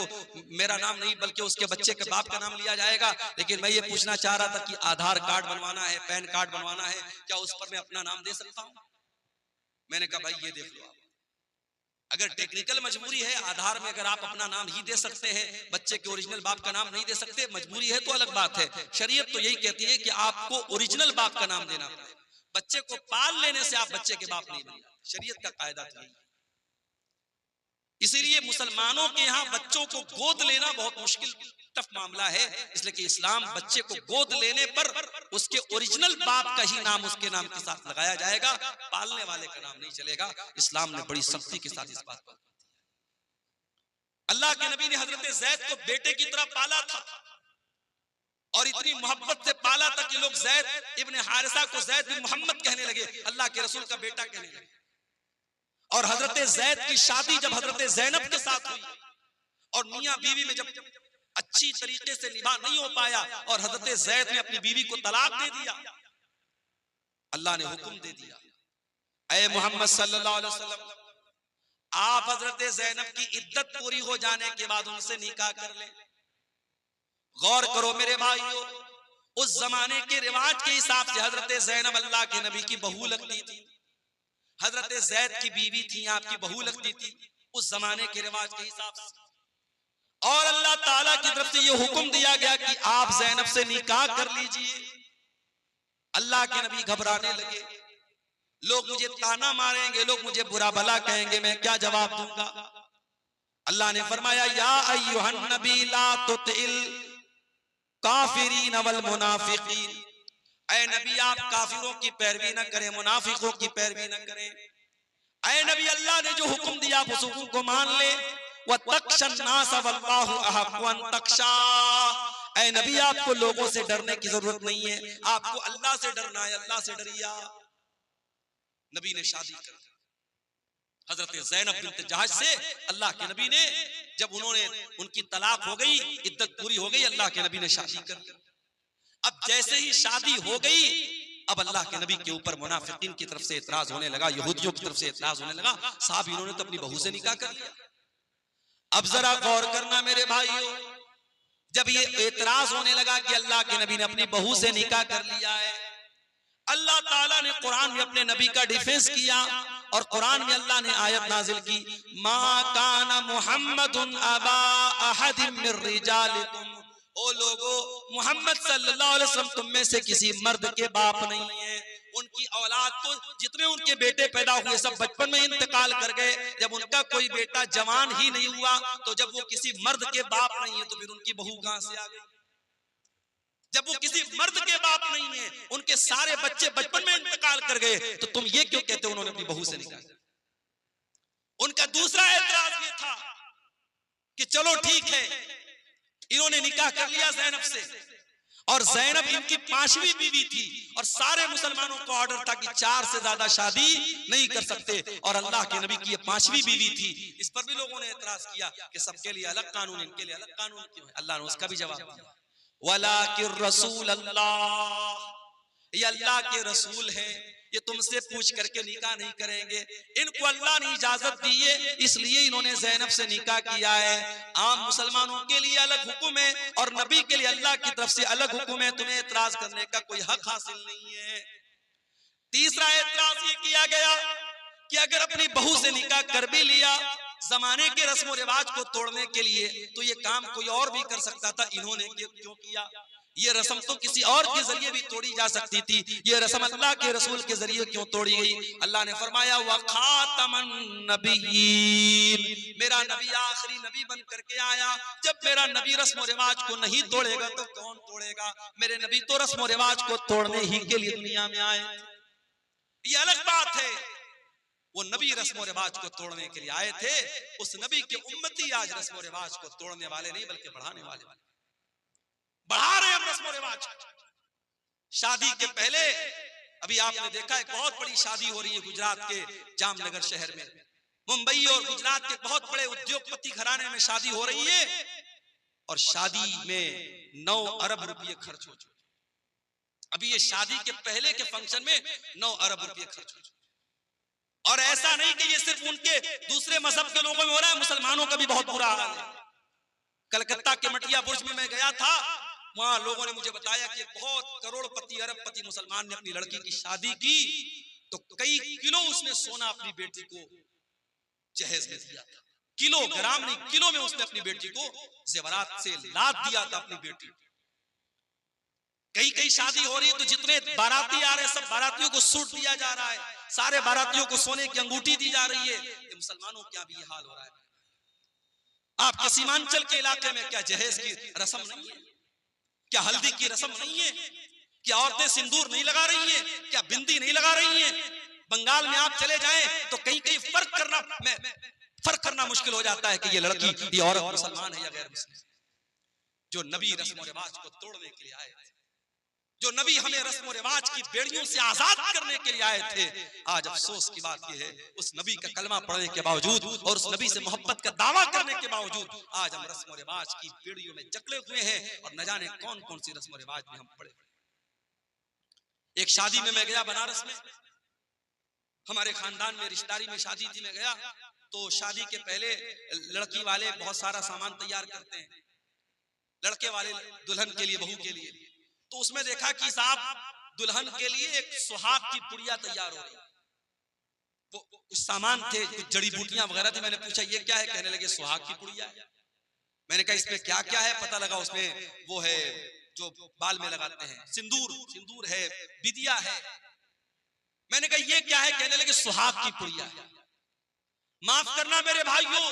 मेरा नाम नहीं बल्कि उसके बच्चे के बाप का नाम लिया जाएगा। लेकिन मैं ये पूछना चाह रहा था कि आधार कार्ड बनवाना है, पैन कार्ड बनवाना है, क्या उस पर मैं अपना नाम दे सकता हूं? मैंने कहा भाई ये देख लो, आप अगर टेक्निकल मजबूरी है आधार में अगर आप अपना नाम ही दे सकते हैं, बच्चे के ओरिजिनल बाप का नाम नहीं दे सकते, मजबूरी है तो अलग बात है। शरीयत तो यही कहती है कि आपको ओरिजिनल बाप का नाम देना पड़े। बच्चे को पाल लेने से आप बच्चे के बाप नहीं बन जाते, शरीयत का कायदा तो यही। इसीलिए मुसलमानों के यहाँ बच्चों को गोद लेना बहुत मुश्किल टफ मामला है, इसलिए कि इस्लाम बच्चे को गोद लेने पर उसके ओरिजिनल बाप का ही नाम उसके नाम के साथ लगाया जाएगा, पालने वाले का नाम नहीं चलेगा। इस्लाम ने बड़ी सख्ती के साथ इस बात पर, अल्लाह के नबी ने हजरत ज़ैद को बेटे की तरह पाला था और इतनी मोहब्बत से पाला था कि लोग ज़ैद इब्ने हारिसा को ज़ैद बिन मोहम्मद कहने लगे, अल्लाह के रसूल का बेटा कहने लगे। और हजरत ज़ैद की शादी जब हजरत ज़ैनब के साथ हुई और मियां बीवी में जब अच्छी तरीके से निभा नहीं हो पाया और हजरत ज़ैद ने अपनी बीवी को तलाक दे दिया, अल्लाह ने हुक्म दे दिया, ऐ मोहम्मद सल्लल्लाहु अलैहि वसल्लम, आप हजरत ज़ैनब की इद्दत पूरी हो जाने के बाद उनसे निकाह कर लें। गौर करो मेरे भाइयों, उस जमाने के रिवाज के हिसाब से हजरत ज़ैनब अल्लाह के नबी की बहू लगती थी, हजरत ज़ैद की बीवी थी, आपकी बहू लगती थी उस जमाने के रिवाज के हिसाब से। और अल्लाह ताला की तरफ से ये हुक्म दिया गया कि आप ज़ैनब से निकाह कर लीजिए। अल्लाह के नबी घबराने लगे, लोग मुझे ताना मारेंगे, लोग मुझे बुरा भला कहेंगे, मैं क्या जवाब दूंगा? अल्लाह ने फरमाया, या अय्युहन नबी ला तुतिल काफिरीन वल मुनाफिकीन, ऐ नबी आप काफिरों की पैरवी न करें, मुनाफिकों की पैरवी न करें। ऐ नबी अल्लाह ने जो हुक्म दिया आप उस हुक्म को मान ले। वतख्शन नास वल्लाहु अहक्कु अन तख्शा, ऐ नबी आपको लोगों से डरने की जरूरत नहीं है, आपको अल्लाह से डरना है, अल्लाह से डरिया। नबी ने शादी कर हजरत ज़ैनब बिन्त जहश से। अल्लाह के नबी ने जब उन्होंने उनकी तलाक हो गई, इद्दत पूरी हो गई, अल्लाह के नबी ने शादी कर दी। अब जैसे ही शादी हो गई, अब अल्लाह के नबी के ऊपर मुनाफिकीन की तरफ से एतराज होने लगा, यहूदियों की तरफ से एतराज होने लगा, साहब इन्होंने तो अपनी बहू से निकाह कर लिया। अब जरा गौर करना मेरे भाइयों, जब ये एतराज होने लगा कि अल्लाह के नबी ने अपनी बहू से निकाह कर लिया है, अल्लाह ताला ने कुरान में अपने नबी का डिफेंस किया और कुरान में अल्लाह ने आयत नाजिल की, मा काना मुहम्मदुन अबा अहदिम मिर रिजालिकुम, ओ लोगो मोहम्मद सल्लल्लाहु अलैहि वसल्लम तुम में से किसी मर्द के बाप नहीं है। उनकी औलाद तो जितने उनके बेटे पैदा हुए सब बचपन में इंतकाल कर गए। जब उनका कोई बेटा जवान ही नहीं हुआ तो जब वो किसी मर्द के बाप नहीं है तो फिर उनकी बहू कहां से आ गई? जब वो किसी मर्द के बाप नहीं है, उनके सारे बच्चे बचपन में इंतकाल कर गए, तो तुम ये क्यों कहते हो उन्होंने अपनी बहू से निकाह? उनका दूसरा एतराज ये था कि चलो ठीक है, इन्होंने निकाह कर लिया ज़ैनब से, और ज़ैनब इनकी 5वीं बीवी थी और सारे मुसलमानों को ऑर्डर था कि 4 से ज्यादा शादी नहीं कर सकते और अल्लाह के नबी की ये 5वीं बीवी थी। इस पर भी लोगों ने एतराज किया कि सबके लिए अलग कानून, इनके लिए अलग कानून क्यों है? अल्लाह ने उसका भी जवाब दिया, वलाकिर रसूल अल्लाह, ये अल्लाह के रसूल हैं, ये तुमसे पूछ करके निकाह नहीं करेंगे। इनको अल्लाह ने इजाजत दी है, इसलिए इन्होंने ज़ैनब से निकाह किया है। आम मुसलमानों के लिए अलग हुक्म है और नबी के लिए अल्लाह की तरफ से अलग हुक्म है, तुम्हें एतराज करने का कोई हक हासिल नहीं है। तीसरा एतराज ये किया गया कि अगर अपनी बहू से निकाह कर भी लिया जमाने के रस्म और रिवाज को तोड़ने के लिए, तो ये काम कोई और भी कर सकता था, इन्होंने क्यों किया? ये रस्म तो किसी और के जरिए भी तोड़ी जा सकती थी, ये रस्म अल्लाह के रसूल के जरिए क्यों तोड़ी गई? अल्लाह ने फरमाया व खातमन नबीयीन, मेरा नबी आखिरी नबी बन करके आया। जब मेरा नबी रस्म और रिवाज को नहीं तोड़ेगा तो कौन तोड़ेगा? मेरे नबी तो रस्म और रिवाज को तोड़ने ही के लिए दुनिया में आए। ये अलग बात है, वो नबी रस्म और रिवाज को तोड़ने के लिए आए थे। उस नबी के उम्मती आज रस्म और रिवाज को तोड़ने वाले नहीं बल्कि बढ़ाने वाले, बढ़ा रहे हम रस्म और रिवाज। शादी के पहले अभी आपने देखा एक बहुत बड़ी शादी हो रही है गुजरात के जामनगर शहर में। मुंबई और गुजरात के बहुत बड़े उद्योगपति घराने में शादी हो रही है और शादी में 9 अरब रुपये खर्च हो चुके। अभी ये शादी के पहले के फंक्शन में 9 अरब रुपये खर्च हो चुके। और ऐसा नहीं कि ये सिर्फ उनके दूसरे मजहब के लोगों में हो रहा है, मुसलमानों का भी बहुत बुरा हाल है। कलकत्ता के मटिया बुर्ज में मैं गया था, वहां लोगों ने मुझे बताया कि बहुत करोड़पति अरबपति मुसलमान ने अपनी लड़की की शादी की तो कई किलो उसने सोना अपनी बेटी को जहेज में दिया था। किलोग्राम नहीं, किलो में उसने अपनी बेटी को जेवरात से लाद दिया था अपनी बेटी। कई शादी हो रही है तो जितने बाराती आ रहे हैं सब बारातियों को सूट दिया जा रहा है, सारे बारातियों को सोने की अंगूठी दी जा रही है। ये मुसलमानों क्या भी ये हाल हो रहा है? आपके सीमांचल के इलाके में क्या जहेज की रस्म नहीं है? क्या हल्दी की रस्म नहीं है? क्या औरतें सिंदूर नहीं लगा रही हैं? क्या बिंदी नहीं लगा रही हैं? बंगाल में आप चले जाएं तो कहीं फर्क करना मुश्किल हो जाता है कि ये लड़की, ये औरत मुसलमान है या गैर मुस्लिम। जो नबी रस्म और रिवाज को तोड़ने के लिए आए थे, जो नबी हमें रस्म और रिवाज की बेड़ियों से आजाद करने के लिए आए थे, आज अफसोस की बात यह है उस नबी का कलमा पढ़ने के बावजूद और उस नबी से मोहब्बत का दावा करने के बावजूद आज हम रस्म और रिवाज की बेड़ियों में जकड़े हुए हैं और न जाने कौन कौन सी रस्म और रिवाज में हम पड़े। एक शादी में मैं गया बनारस में, हमारे खानदान में रिश्तेदारी में शादी थी। मैं गया तो शादी के पहले लड़की वाले बहुत सारा सामान तैयार करते हैं, लड़के वाले दुल्हन के लिए, बहू के लिए। तो उसमें देखा कि साहब दुल्हन के लिए एक सुहाग की पुड़िया तैयार हो रही, वो कुछ सामान थे, कुछ जड़ी बूटियां वगैरह थी। मैंने पूछा ये क्या है? कहने लगे सुहाग की पुड़िया है। मैंने कहा इसमें क्या क्या है? पता लगा उसमें वो है जो बाल में लगाते हैं, सिंदूर है, बिदिया है। मैंने कहा ये क्या है? कहने लगे सुहाग की पुड़िया है। माफ करना मेरे भाइयों,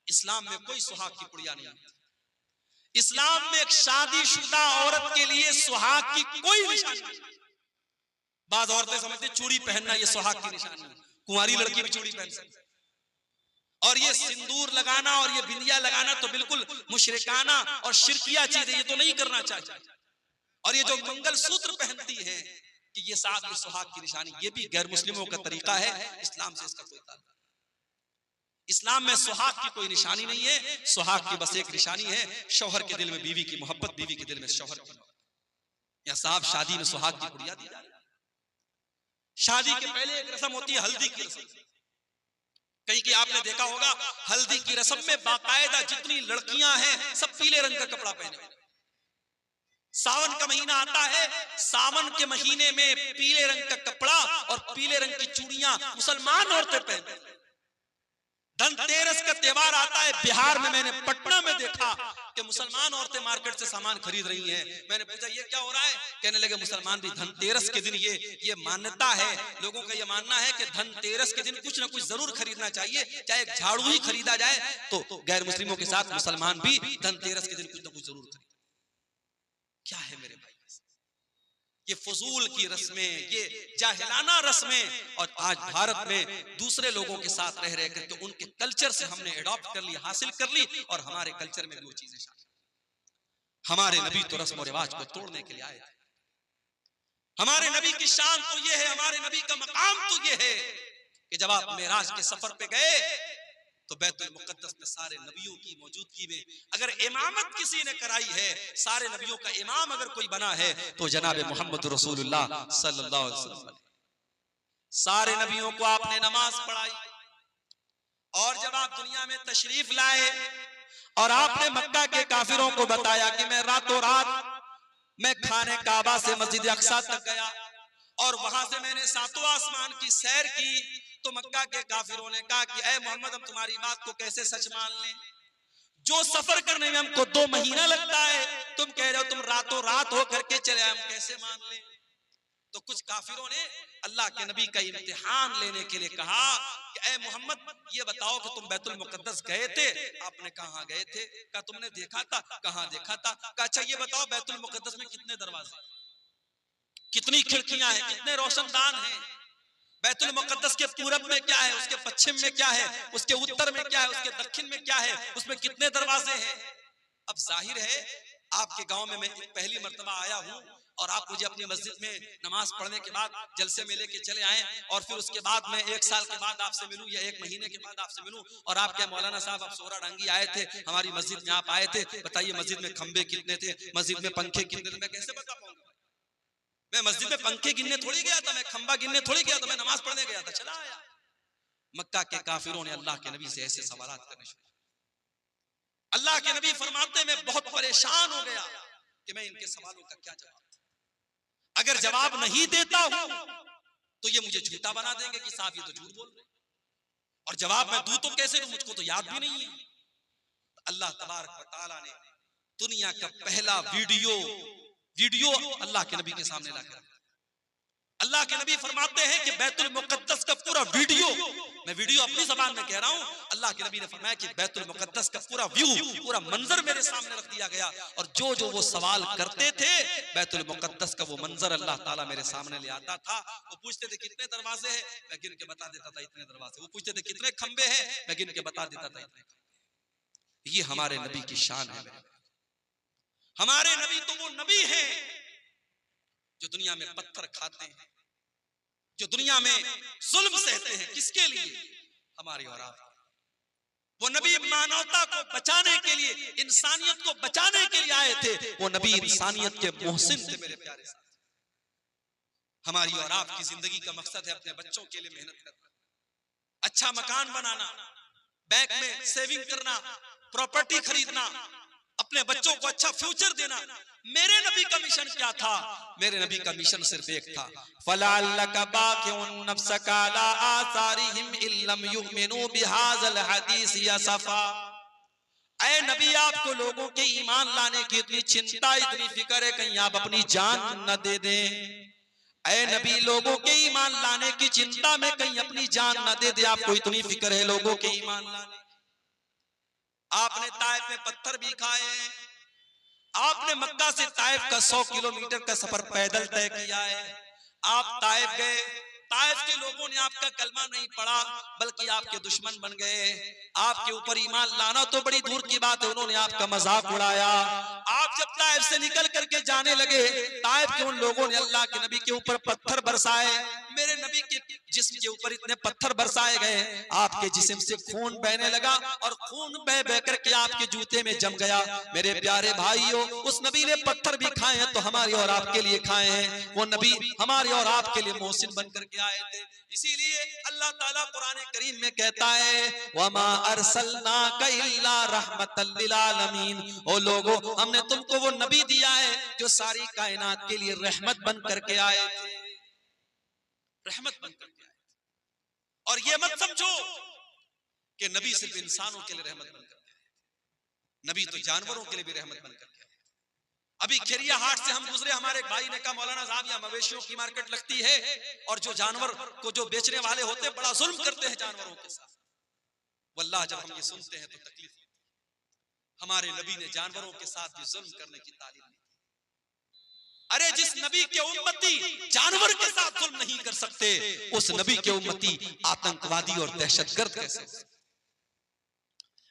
इस्लाम में कोई सुहाग की पुड़िया नहीं है। इस्लाम में एक शादीशुदा औरत के लिए सुहाग की कोई निशानी नहीं। बाज़ औरतें समझते चूड़ी पहनना ये सुहाग की निशानी है, कुंवारी लड़की भी चूड़ी पहन सकती। और ये सिंदूर लगाना और ये बिंदिया लगाना तो बिल्कुल मुशरिकाना और शिरकिया चीज है, ये तो नहीं करना चाहिए। और ये जो मंगलसूत्र पहनती है कि ये साथ में सुहाग की निशानी, ये भी गैर मुस्लिमों का तरीका है, इस्लाम से इसका कोई ताल्लुक। इस्लाम में सुहाग की कोई निशानी नहीं है। सुहाग की बस एक निशानी है, शौहर के दिल में बीवी की मोहब्बत, बीवी के दिल में शौहर की मोहब्बत। या साहब शादी में सुहाग की पुड़िया दी जा रही है। शादी के पहले एक रस्म होती है हल्दी की रस्म। कहीं कि आपने देखा होगा हल्दी की रस्म में बाकायदा जितनी लड़कियां हैं सब पीले रंग का कपड़ा पहने। सावन का महीना आता है, सावन के महीने में पीले रंग का कपड़ा और पीले रंग की चूड़ियां मुसलमान औरतें पहनती हैं। धनतेरस का त्योहार आता है, बिहार में मैंने पटना में देखा कि मुसलमान औरतें मार्केट से सामान खरीद रही हैं। मैंने पूछा ये क्या हो रहा है? कहने लगे मुसलमान भी धनतेरस के दिन ये मान्यता है, लोगों का ये मानना है कि धनतेरस के दिन कुछ ना कुछ जरूर खरीदना चाहिए, चाहे एक झाड़ू ही खरीदा जाए तो गैर मुस्लिमों के साथ मुसलमान भी धनतेरस के दिन कुछ ना कुछ जरूर खरीद। क्या है मेरे भाई ये फजूल की रस्में, ये जाहिलाना रस्में। और आज भारत में दूसरे लोगों के साथ रह करके उनके कल्चर से हमने एडॉप्ट कर ली, हासिल कर ली और हमारे कल्चर में भी वो चीजें शामिल। हमारे नबी तो रस्म और रिवाज को तोड़ने के लिए आए थे। हमारे नबी की शान तो ये है, हमारे नबी का मकाम तो ये है कि जब आप मेराज के सफर पे गए तो बैतुल मुकद्दस में सारे नबियों की मौजूदगी में अगर इमामत किसी ने कराई है, सारे नबियों का इमाम अगर कोई बना है तो जनाब मोहम्मद रसूलुल्लाह सल्लल्लाहु अलैहि वसल्लम। सारे नबियों को आपने नमाज पढ़ाई और जब आप दुनिया में तशरीफ लाए और आपने मक्का के काफिरों को बताया कि मैं रातों रात मैं खाने काबा से मस्जिद अक्सा तक गया और वहां से मैंने सातों आसमान की सैर की, तो मक्का के काफिरों ने कहा कि ऐ मोहम्मद हम तुम्हारी बात को कैसे सच मान लें, जो सफर करने में हमको 2 महीना लगता है तुम कह रहे हो तुम रातों रात हो करके चले, हम कैसे मान लें। तो कुछ काफिरों ने अल्लाह के नबी का इम्तिहान लेने के लिए कहा कि ऐ मोहम्मद ये बताओ कि तुम बैतुल मुकद्दस गए थे। आपने कहा गए थे, कहा तुमने देखा था, कहां देखा था, कहा अच्छा ये बताओ बैतुल मुकद्दस में कितने दरवाजे, कितनी खिड़कियां हैं, कितने रोशनदान हैं, बैतुल मुकद्दस के पूरब में क्या है, उसके पश्चिम में क्या है, उसके उत्तर में क्या है, उसके दक्षिण में क्या है, उसमें कितने दरवाजे हैं। अब जाहिर है आपके गांव में मैं पहली मर्तबा आया हूं और आप मुझे अपनी मस्जिद में नमाज पढ़ने के बाद जलसे में लेके चले आए और फिर उसके बाद मैं 1 साल के बाद आपसे मिलूं या 1 महीने के बाद आपसे मिलूं और आप क्या मौलाना साहब आप सोहरा डांगी आए थे हमारी मस्जिद में, आप आए थे, बताइए मस्जिद में खंबे कितने थे, मस्जिद में पंखे कितने थे, मैं कैसे बता पाऊंगा। मैं मस्जिद में पंखे गिनने थोड़ी गया था, मैं खंबा गिनने थोड़ी गया था, मैं नमाज पढ़ने गया था, चला आया। मक्का के काफिरों ने अल्लाह के नबी से ऐसे सवालात करने शुरू। अल्लाह के नबी फरमाते मैं बहुत परेशान हो गया कि मैं इनके सवालों का क्या जवाब, अगर जवाब नहीं देता हूं तो ये मुझे झूठा बना देंगे कि साहब ये तो झूठ बोल रहे, और जवाब मैं दूं तो कैसे दूं, मुझको तो याद भी नहीं है। अल्लाह तबारक व तआला ने दुनिया का पहला वीडियो अल्लाह के नबी के सामने लाकर रखा। अल्लाह के नबी फरमाते हैं कि बैतुल मुकद्दस का पूरा वीडियो, मैं वीडियो अपनी ज़बान में कह रहा हूं, अल्लाह के नबी ने फरमाया कि बैतुल मुकद्दस का पूरा व्यू, पूरा मंजर मेरे सामने रख दिया गया और जो वो सवाल करते थे बैतुल मुकद्दस का वो मंजर अल्लाह ताला मेरे सामने ले आता था। वो पूछते थे कितने दरवाजे हैं, मैं गिन के बता देता था इतने दरवाजे। वो पूछते थे कितने खंबे हैं, मैं गिन के बता देता था इतने खंबे। ये हमारे नबी की शान है। हमारे नबी तो वो नबी हैं जो दुनिया में पत्थर खाते हैं, जो दुनिया में जुल्म सहते हैं, किसके लिए, हमारी और आप। वो नबी मानवता को बचाने के लिए, इंसानियत को बचाने के लिए आए थे। वो नबी इंसानियत के मोहसिन थे मेरे प्यारे साथ। हमारी और आपकी जिंदगी का मकसद है अपने बच्चों के लिए मेहनत करना, अच्छा मकान बनाना, बैंक में सेविंग करना, प्रॉपर्टी खरीदना, अपने बच्चों को अच्छा फ्यूचर देना। मेरे नबी का मिशन क्या था? मेरे नबी का मिशन सिर्फ एक था, फलाल्लका बाकिउन नफ्सका अला आसारिहिम इल्लम युमिनु बिहाज़ल हदीस यसफा। ऐ नबी आपको लोगों के ईमान लाने की इतनी चिंता, इतनी फिक्र है कहीं आप अपनी जान न दे दें। ऐ नबी लोगों के ईमान लाने की चिंता में कहीं अपनी जान न दे दे, आपको इतनी फिक्र है लोगों के ईमान लाने। आपने ताइफ में पत्थर भी खाए, आपने मक्का से ताइफ का 100 किलोमीटर का सफर पैदल तय किया है। आप ताइफ गए, ताइफ के लोगों ने आपका कलमा नहीं पढ़ा बल्कि आपके दुश्मन बन गए। आपके ऊपर ईमान लाना तो बड़ी दूर की बात है, उन्होंने आपका मजाक उड़ाया। आप जब ताइफ से निकल करके जाने लगे, ताइफ के उन लोगों ने अल्लाह के नबी के ऊपर पत्थर बरसाए। मेरे नबी के जिस्म के ऊपर इतने पत्थर बरसाए गए, आपके जिस्म से खून बहने लगा और खून बह बह करके आपके जूते में जम गया। मेरे प्यारे भाइयों, उस नबी ने पत्थर भी खाए हैं तो हमारे और आपके लिए खाए हैं। वो नबी हमारे और आपके लिए मोहसिन बन करके आए थे। इसीलिए अल्लाह ताला कुरान करीम में कहता है, वमा अरसलनाका इल्ला रहमतल लिल आलमीन। ओ लोगों, हमने तुमको वो नबी दिया है जो सारी कायनात के लिए रहमत बन करके आए थे, रहमत बन करके आए थे। और ये मत समझो कि नबी सिर्फ इंसानों के लिए रहमत बन करके आए थे, नबी तो जानवरों के लिए भी रहमत बन करके आए थे। अभी खेरिया हाट से हम गुजरे, हमारे एक भाई ने कहा मौलाना साहब यहाँ मवेशियों की मार्केट लगती है और जो जानवर को जो बेचने वाले होते हैं बड़ा जुल्म करते हैं जानवरों के साथ। वल्लाह जब हम ये सुनते हैं तो तकलीफ होती है। हमारे नबी ने जानवरों के साथ भी जुल्म करने की तालीम दी। अरे जिस नबी के उम्मती जानवर के साथ जुल्म नहीं कर सकते, उस नबी के उम्मती आतंकवादी और दहशतगर्द कैसे?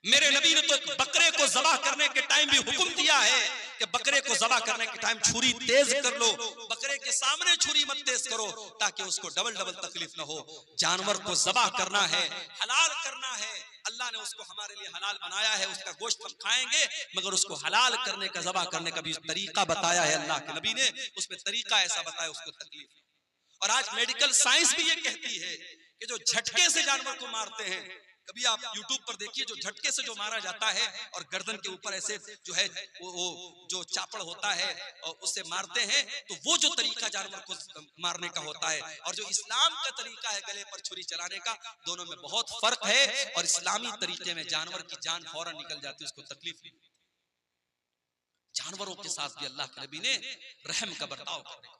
मेरे नबी ने तो एक बकरे को ज़बाह करने के टाइम भी हुक्म दिया है कि बकरे को ज़बह करने के टाइम छुरी तेज कर लो, बकरे के सामने छुरी मत तेज करो ताकि उसको डबल डबल तकलीफ ना हो। जानवर को ज़बह करना है, हलाल करना है, अल्लाह ने उसको हमारे लिए हलाल बनाया है, उसका गोश्त हम खाएंगे, मगर उसको हलाल करने का, ज़बह करने का भी तरीका बताया है अल्लाह के नबी ने, उसमें तरीका ऐसा बताया उसको तकलीफ। और आज मेडिकल साइंस भी ये कहती है कि जो झटके से जानवर को मारते हैं, कभी आप YouTube पर देखिए, जो झटके से जो मारा जाता है और गर्दन के ऊपर ऐसे जो है वो जो चापड़ होता है और उससे मारते हैं, तो वो जो तरीका जानवर को मारने का होता है और जो इस्लाम का तरीका है गले पर छुरी चलाने का, दोनों में बहुत फर्क है। और इस्लामी तरीके में जानवर की जान फौरन निकल जाती है, उसको तकलीफ नहीं। जानवरों के साथ भी अल्लाह के नबी ने रहम का बर्ताव करने का।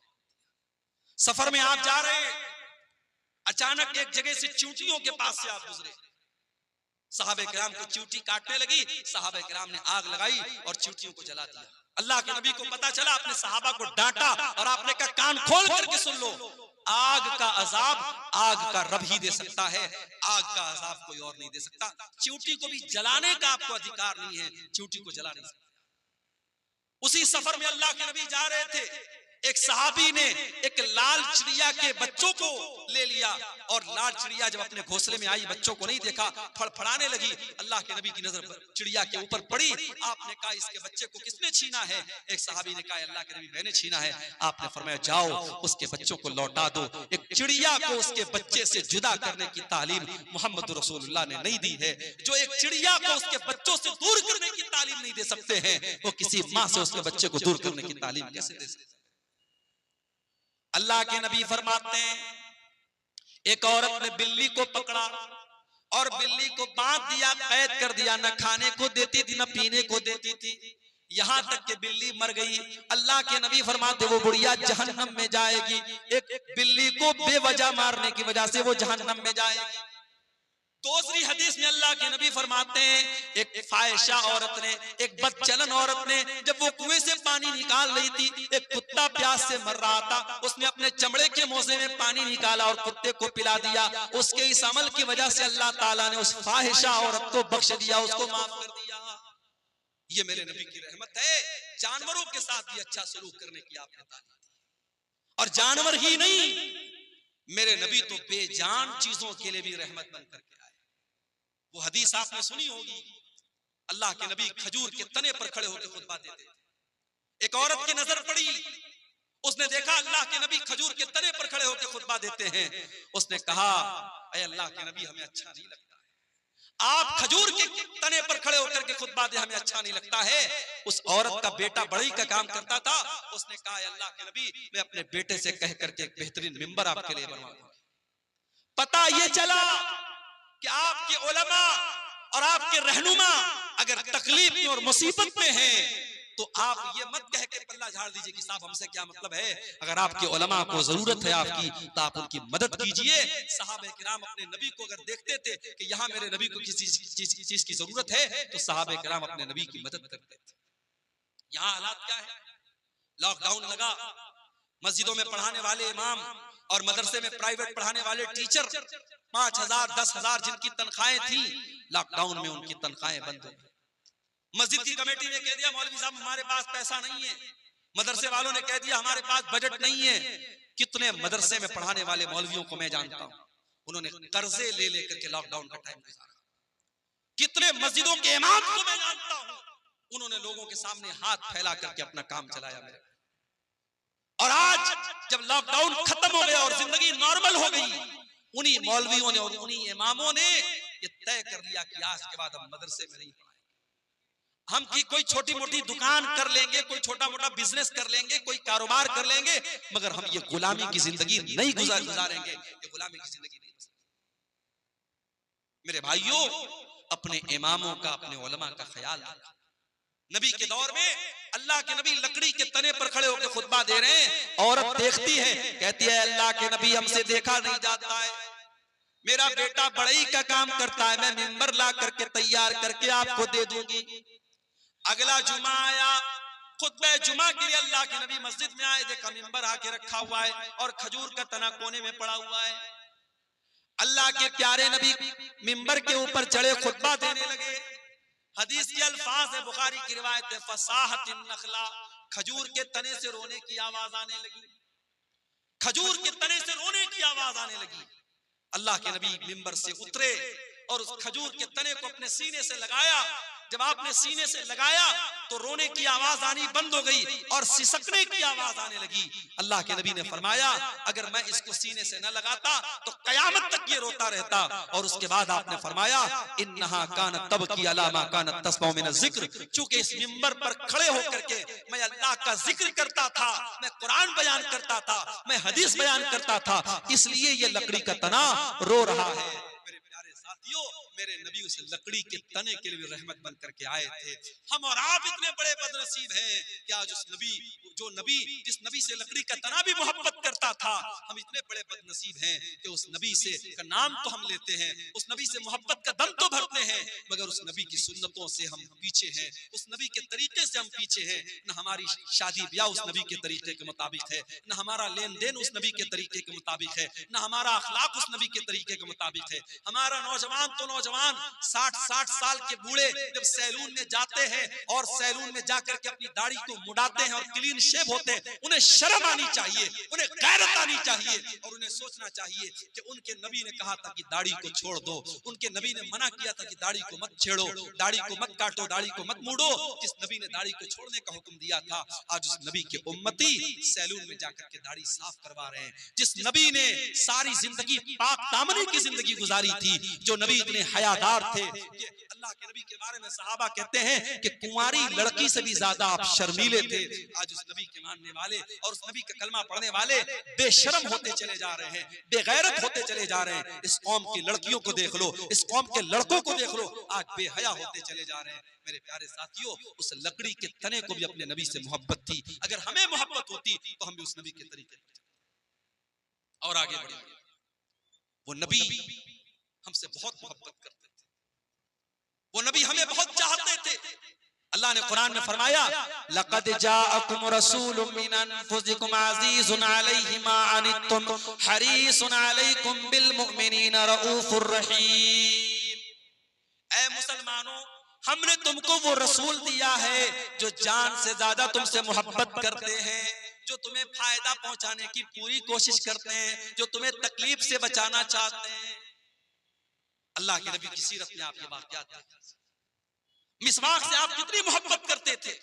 सफर में आप जा रहे, अचानक एक जगह से चींटियों के पास से आप गुजरे, सहाबे किराम को चींटी काटने लगी, सहाबे किराम ने आग लगाई और चींटियों को जला दिया। अल्लाह के नबी को पता चला, अपने सहाबा को डांटा और आपने कहा कान खोल करके सुन लो, आग का अजाब आग का रब ही दे सकता है, आग का अजाब कोई और नहीं दे सकता। चींटी को भी जलाने का आपको अधिकार नहीं है, चींटी को जला नहीं सकता। उसी सफर में अल्लाह के नबी जा रहे थे, एक सहाबी ने एक लाल चिड़िया के बच्चों को ले लिया और लाल चिड़िया जब अपने घोंसले में आई, बच्चों को नहीं देखा, फड़फड़ाने लगी। अल्लाह के नबी की नजर चिड़िया के ऊपर पड़ी, आपने कहा इसके बच्चे को किसने छीना है? एक सहाबी ने कहा अल्लाह के नबी मैंने छीना है। आपने फरमाया जाओ उसके बच्चों को लौटा दो। एक चिड़िया को उसके बच्चे से जुदा करने की तालीम मोहम्मद रसूलुल्लाह ने नहीं दी है। जो एक चिड़िया को उसके बच्चों से दूर करने की तालीम नहीं दे सकते हैं, वो किसी माँ से उसके बच्चे को दूर करने की तालीम कैसे दे सकते? अल्लाह के नबी फरमाते हैं, एक औरत ने बिल्ली को पकड़ा और बिल्ली को बांध दिया, कैद कर दिया, न खाने को देती थी न पीने को देती थी, यहां तक कि बिल्ली मर गई। अल्लाह के नबी फरमाते वो बुढ़िया जहन्नम में जाएगी, एक बिल्ली को बेवजह मारने की वजह से वो जहन्नम में जाएगी। दूसरी हदीस में अल्लाह के नबी फरमाते हैं, एक फाहिशा औरत ने, एक बदचलन औरत ने, जब वो कुएं से पानी निकाल रही थी, एक कुत्ता प्यास से मर रहा था, उसने अपने चमड़े के मोजे में पानी निकाला और कुत्ते को पिला दिया। उसके इस अमल की वजह से अल्लाह ताला ने उस फाहिशा औरत को बख्श दिया, उसको माफ कर दिया। ये मेरे नबी की रहमत है। जानवरों के साथ भी अच्छा सलूक करने की आपने तालीम दी। और जानवर ही नहीं, मेरे नबी तो बेजान चीजों के लिए भी रहमत बन करके आए। वो हदीस आपने सुनी होगी, अल्लाह के नबी खजूर के तने पर खड़े होकर खुतबा देते थे। एक औरत की नजर पड़ी, उसने देखा अल्लाह के नबी खजूर के तने पर खड़े होकर खुतबा देते हैं। उसने कहा ऐ अल्लाह के नबी हमें अच्छा नहीं लगता है, आप खजूर के तने पर खड़े होकर के खुतबा दे, हमें अच्छा नहीं लगता है। उस औरत का बेटा बढ़ई का काम करता था, उसने कहा अल्लाह के नबी मैं अपने बेटे से कह करके एक बेहतरीन मिंबर आपके लिए बनवा दूंगा। पता ये चला कि आपके उलमा और आपके रहनुमा अगर तकलीफ में और मुसीबत में हैं, तो आप ये मत कह के पल्ला झाड़ दीजिए कि साहब हमसे क्या मतलब है। अगर आपके उलमा को जरूरत है आपकी, तो आप उनकी मदद कीजिए। सहाबे किराम अपने नबी को अगर देखते थे कि यहाँ मेरे नबी को किसी चीज की जरूरत है, तो सहाबे किराम अपने नबी की मदद करते थे। यहाँ हालात क्या है, लॉकडाउन लगा, मस्जिदों में पढ़ाने वाले इमाम और मदरसे में प्राइवेट पढ़ाने वाले टीचर 5,000 10,000 जिनकी तनख्वाहें थी, लॉकडाउन में उनकी तनख्वाहें बंद हो गई। मस्जिद की कमेटी ने कह दिया मौलवी साहब हमारे पास पैसा नहीं है, मदरसे वालों ने कह दिया हमारे पास बजट नहीं है। कितने मदरसे में पढ़ाने वाले मौलवियों को मैं जानता हूं, उन्होंने कर्जे ले लेकर के लॉकडाउन का टाइम गुजारा। कितने मस्जिदों के इमाम को मैं जानता हूं, उन्होंने लोगों के सामने हाथ फैला करके अपना काम चलाया मेरे। और आज जब लॉकडाउन खत्म हो गया और जिंदगी नॉर्मल हो गई, उन्हीं मौलवियों ने और उन्हीं इमामों ने ये तय कर लिया कि आज के बाद हम मदरसे में नहीं पढ़ाएंगे। हम की कोई छोटी मोटी दुकान कर लेंगे, कोई छोटा मोटा बिजनेस कर लेंगे, कोई कारोबार कर लेंगे, मगर हम ये गुलामी की जिंदगी नहीं गुजारेंगे, ये गुलामी की जिंदगी नहीं। मेरे भाइयों, अपने इमामों का, अपने उलमा का ख्याल रखा। नबी के दौर में अल्लाह के नबी लकड़ी के तने पर खड़े होकर खुतबा दे रहे हैं, औरत देखती है, कहती है अल्लाह के नबी हमसे देखा नहीं जाता है, मेरा बेटा बढ़ई का काम करता है, मैं मिंबर ला करके तैयार करके आपको दे दूंगी। अगला जुमा आया, खुतबे जुमा के लिए अल्लाह के नबी मस्जिद में आए, देखा मिंबर आके रखा हुआ है और खजूर का तना कोने में पड़ा हुआ है। अल्लाह के प्यारे नबी मिंबर के ऊपर चढ़े, खुतबा देने लगे। हदीस के अल्फाज है, बुखारी की रिवायत है, फसाहतिन नखला, खजूर के तने से रोने की आवाज आने लगी, खजूर के तने से रोने की आवाज आने लगी। अल्लाह के नबी मिंबर से उतरे और उस खजूर के तने को अपने सीने से लगाया। जब आपने सीने से लगाया तो रोने की आवाज आनी बंद हो गई और सिसकने की आवाज आने लगी। अल्लाह के नबी ने फरमाया, अगर मैं इसको सीने से न लगाता तो कयामत तक ये रोता रहता। और उसके बाद आपने फरमाया, इन्नहा कानत तबकी अला मा कानत तस्मउ मिन ज़िक्र, चूंकि इस मिंबर पर खड़े होकर के मैं अल्लाह का जिक्र करता था, मैं कुरान बयान करता था, मैं हदीस बयान करता था, इसलिए ये लकड़ी का तना रो रहा है। मेरे प्यारे साथियों, मेरे नबी उस लकड़ी के तने के लिए रहमत बन करके आए थे। हम और आप इतने बड़े बदनसीब हैं कि आज उस नबी, जिस नबी से लकड़ी का तना भी मोहब्बत करता था, हम इतने बड़े बदनसीब हैं कि उस नबी से का नाम तो हम लेते हैं, उस नबी से मोहब्बत का दम तो भरते हैं, मगर उस नबी की सुन्नतों से हम पीछे हैं, उस नबी के तरीके से हम पीछे हैं। न हमारी शादी ब्याह उस नबी के तरीके के मुताबिक है, न हमारा लेन देन उस नबी के तरीके के मुताबिक है, न हमारा अखलाक उस नबी के तरीके के मुताबिक है। हमारा नौजवान तो नौजवान 60 साल के बूढ़े जब सैलून में जाते हैं और सैलून में जाकर के अपनी दाढ़ी को मुड़ाते हैं और क्लीन शेव होते हैं, उन्हें शर्म आनी चाहिए, उन्हें गैरत आनी चाहिए और उन्हें सोचना चाहिए कि उनके नबी ने कहा था कि दाढ़ी को छोड़ दो, उनके नबी ने मना किया था कि दाढ़ी को मत छेड़ो, दाढ़ी को मत काटो, दाढ़ी को मत मूड़ो। जिस नबी ने दाढ़ी को छोड़ने का हुक्म दिया था, आज उस नबी के उम्मती सैलून में जाकर के दाढ़ी साफ करवा रहे हैं। जिस नबी ने सारी जिंदगी पाक दामनी की जिंदगी गुजारी थी, जो नबी इतने हयादार थे कि अल्लाह के नबी के बारे में सहाबा कहते हैं कि कुंवारी लड़की से भी ज्यादा आप शर्मीले थे। आज उस नबी के मानने वाले और उस नबी का कलमा पढ़ने वाले बेशर्म होते चले जा रहे हैं, बेगैरत होते चले जा रहे हैं। इस कौम की लड़कियों को देख लो, इस कौम के लड़कों को देख लो, आज बेहया होते चले जा रहे हैं। मेरे प्यारे साथियों, उस लकड़ी के तने को भी अपने नबी से मोहब्बत थी। अगर हमें मोहब्बत होती तो हम भी उस नबी के तरीके और आगे बढ़े। वो नबी हमसे बहुत मोहब्बत करते थे, वो नबी हमें बहुत चाहते थे। अल्लाह ने कुरान में फरमाया, लक़द जाअकुम रसूलुम मिन अनफुसिकुम अज़ीज़ुन अलैहि मा अनित्तुम हरीसुन अलैकुम बिल मुमिनीना रऊफुर रहीम। ऐ मुसलमानों, हमने तुमको वो रसूल दिया है जो जान से ज्यादा तुमसे मोहब्बत करते हैं, जो तुम्हें फायदा पहुंचाने की पूरी कोशिश करते हैं, जो तुम्हें तकलीफ से बचाना चाहते हैं। अल्लाह के नबी की सीरत में आप ये वाक़यात हैं। मिसवाक से आप कितनी मोहब्बत करते थे।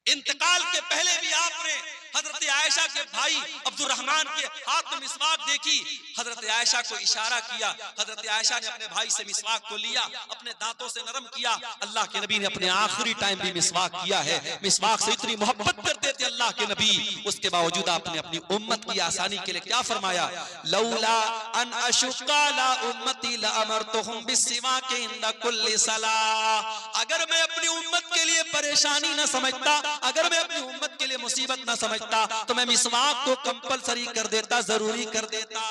इंतकाल के पहले भी आपने हजरत आयशा के भाई अब्दुर्रहमान के हाथ में मिसवाक देखी, हजरत आयशा को इशारा किया, हजरत आयशा ने अपने भाई से मिसवाक को लिया, अपने दांतों से नरम किया। अल्लाह के नबी ने अपने आखिरी टाइम भी मिसवाक किया है। मिसवाक से इतनी मोहब्बत करते थे अल्लाह के नबी, उसके बावजूद आपने अपनी उम्मत की आसानी के लिए क्या फरमाया, लौला अन अशुक्का ला उम्मती ला अमरतुहुम बिस्सिवाक इंदा कुल्ली सलाह। अगर मैं अपनी उम्मत के लिए परेशानी न समझता, अगर मैं अपनी उम्मत के लिए मुसीबत न समझता तो मैं मिसवाक को कंपलसरी कर देता, जरूरी कर देता।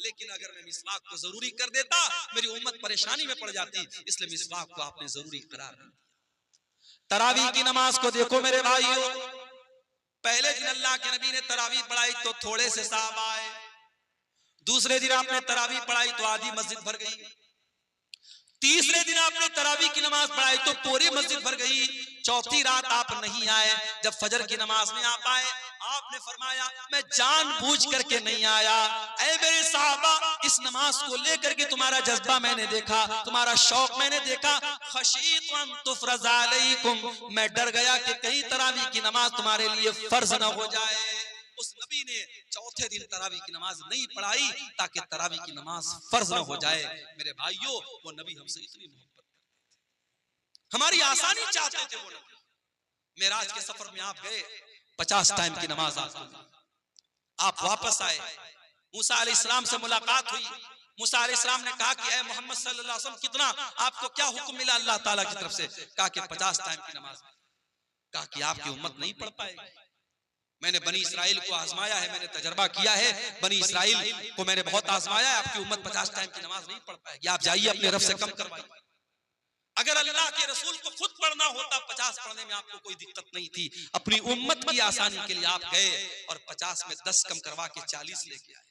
लेकिन अगर मैं मिसवाक को जरूरी कर देता, मेरी उम्मत परेशानी में पड़ जाती, इसलिए मिसवाक को आपने जरूरी करार दिया। तरावीह की नमाज को देखो मेरे भाइयों, पहले दिन अल्लाह के नबी ने तरावीह पढ़ाई तो थोड़े से साहबा आए, दूसरे दिन आपने तरावीह पढ़ाई तो आधी मस्जिद भर गई, तीसरे दिन आपने तरावीह की नमाज पढ़ाई तो पूरी मस्जिद भर गई, चौथी रात आप नहीं आए। जब फजर की नमाज में आप आए, आपने फरमाया मैं जानबूझ करके नहीं आया। ऐ मेरे साहबा, इस नमाज को लेकर के तुम्हारा जज्बा मैंने देखा, तुम्हारा शौक मैंने देखा। खशीतु अन तुफरज़ अलैकुम, मैं डर गया कि कहीं तरावीह की नमाज तुम्हारे लिए फर्ज न हो जाए। उस नबी ने चौथे दिन तरावीह की नमाज नहीं पढ़ाई ताकि तरावीह की नमाज फर्ज न हो जाए। मेरे भाइयों, वो नबी हमसे इतनी मोहब्बत करते थे, हमारी आसानी चाहते थे वो नबी। मेराज के सफर में आप गए, 50 टाइम की नमाज आप वापस आए, मूसा अलैहिस्सलाम से मुलाकात हुई। मूसा अलैहिस्सलाम ने कहा कि ऐ मोहम्मद सल्लल्लाहु अलैहि वसल्लम, कितना आपको क्या हुक्म मिला अल्लाह ताला की तरफ से? कहा कि 50 टाइम की नमाज। कहा कि आपकी उम्मत नहीं पढ़ पाएगी। मैंने बनी इस्राइल को आजमाया है, मैंने तजर्बा किया है, बनी इस्राइल को मैंने बहुत आजमाया है, आपकी उम्मत 50 टाइम की नमाज नहीं पढ़ पाएगी, आप जाइए अपने रब से कम करवाइए। अगर अल्लाह के रसूल को खुद पढ़ना होता, 50 पढ़ने में आपको कोई दिक्कत नहीं थी। अपनी उम्मत की आसानी के लिए आप गए और 50 में 10 कम करवा के 40 लेके आए।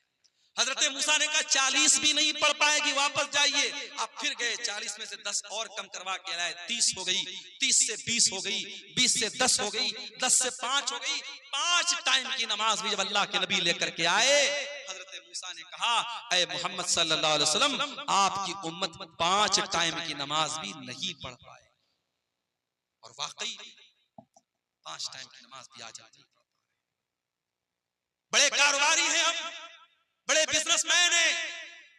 हजरत मूसा ने कहा 40 भी नहीं पढ़ पाएगी, वापस जाइए। अब फिर गए 40 में से 10 और कम करवा के लाए, 30 हो गई, 30 से 20 हो गई, 20 से 10 हो गई, 10 से 5 हो गई। 5 टाइम की नमाज भी जब अल्लाह के नबी लेकर के आए, हजरत मूसा ने कहा, ऐ मोहम्मद सल्लल्लाहु अलैहि वसल्लम, आपकी उम्मत 5 टाइम की नमाज भी नहीं पढ़ पाए। और वाकई 5 टाइम की नमाज भी आ जाती है। बड़े कारोबारी हैं हम, बड़े बिजनेसमैन हैं,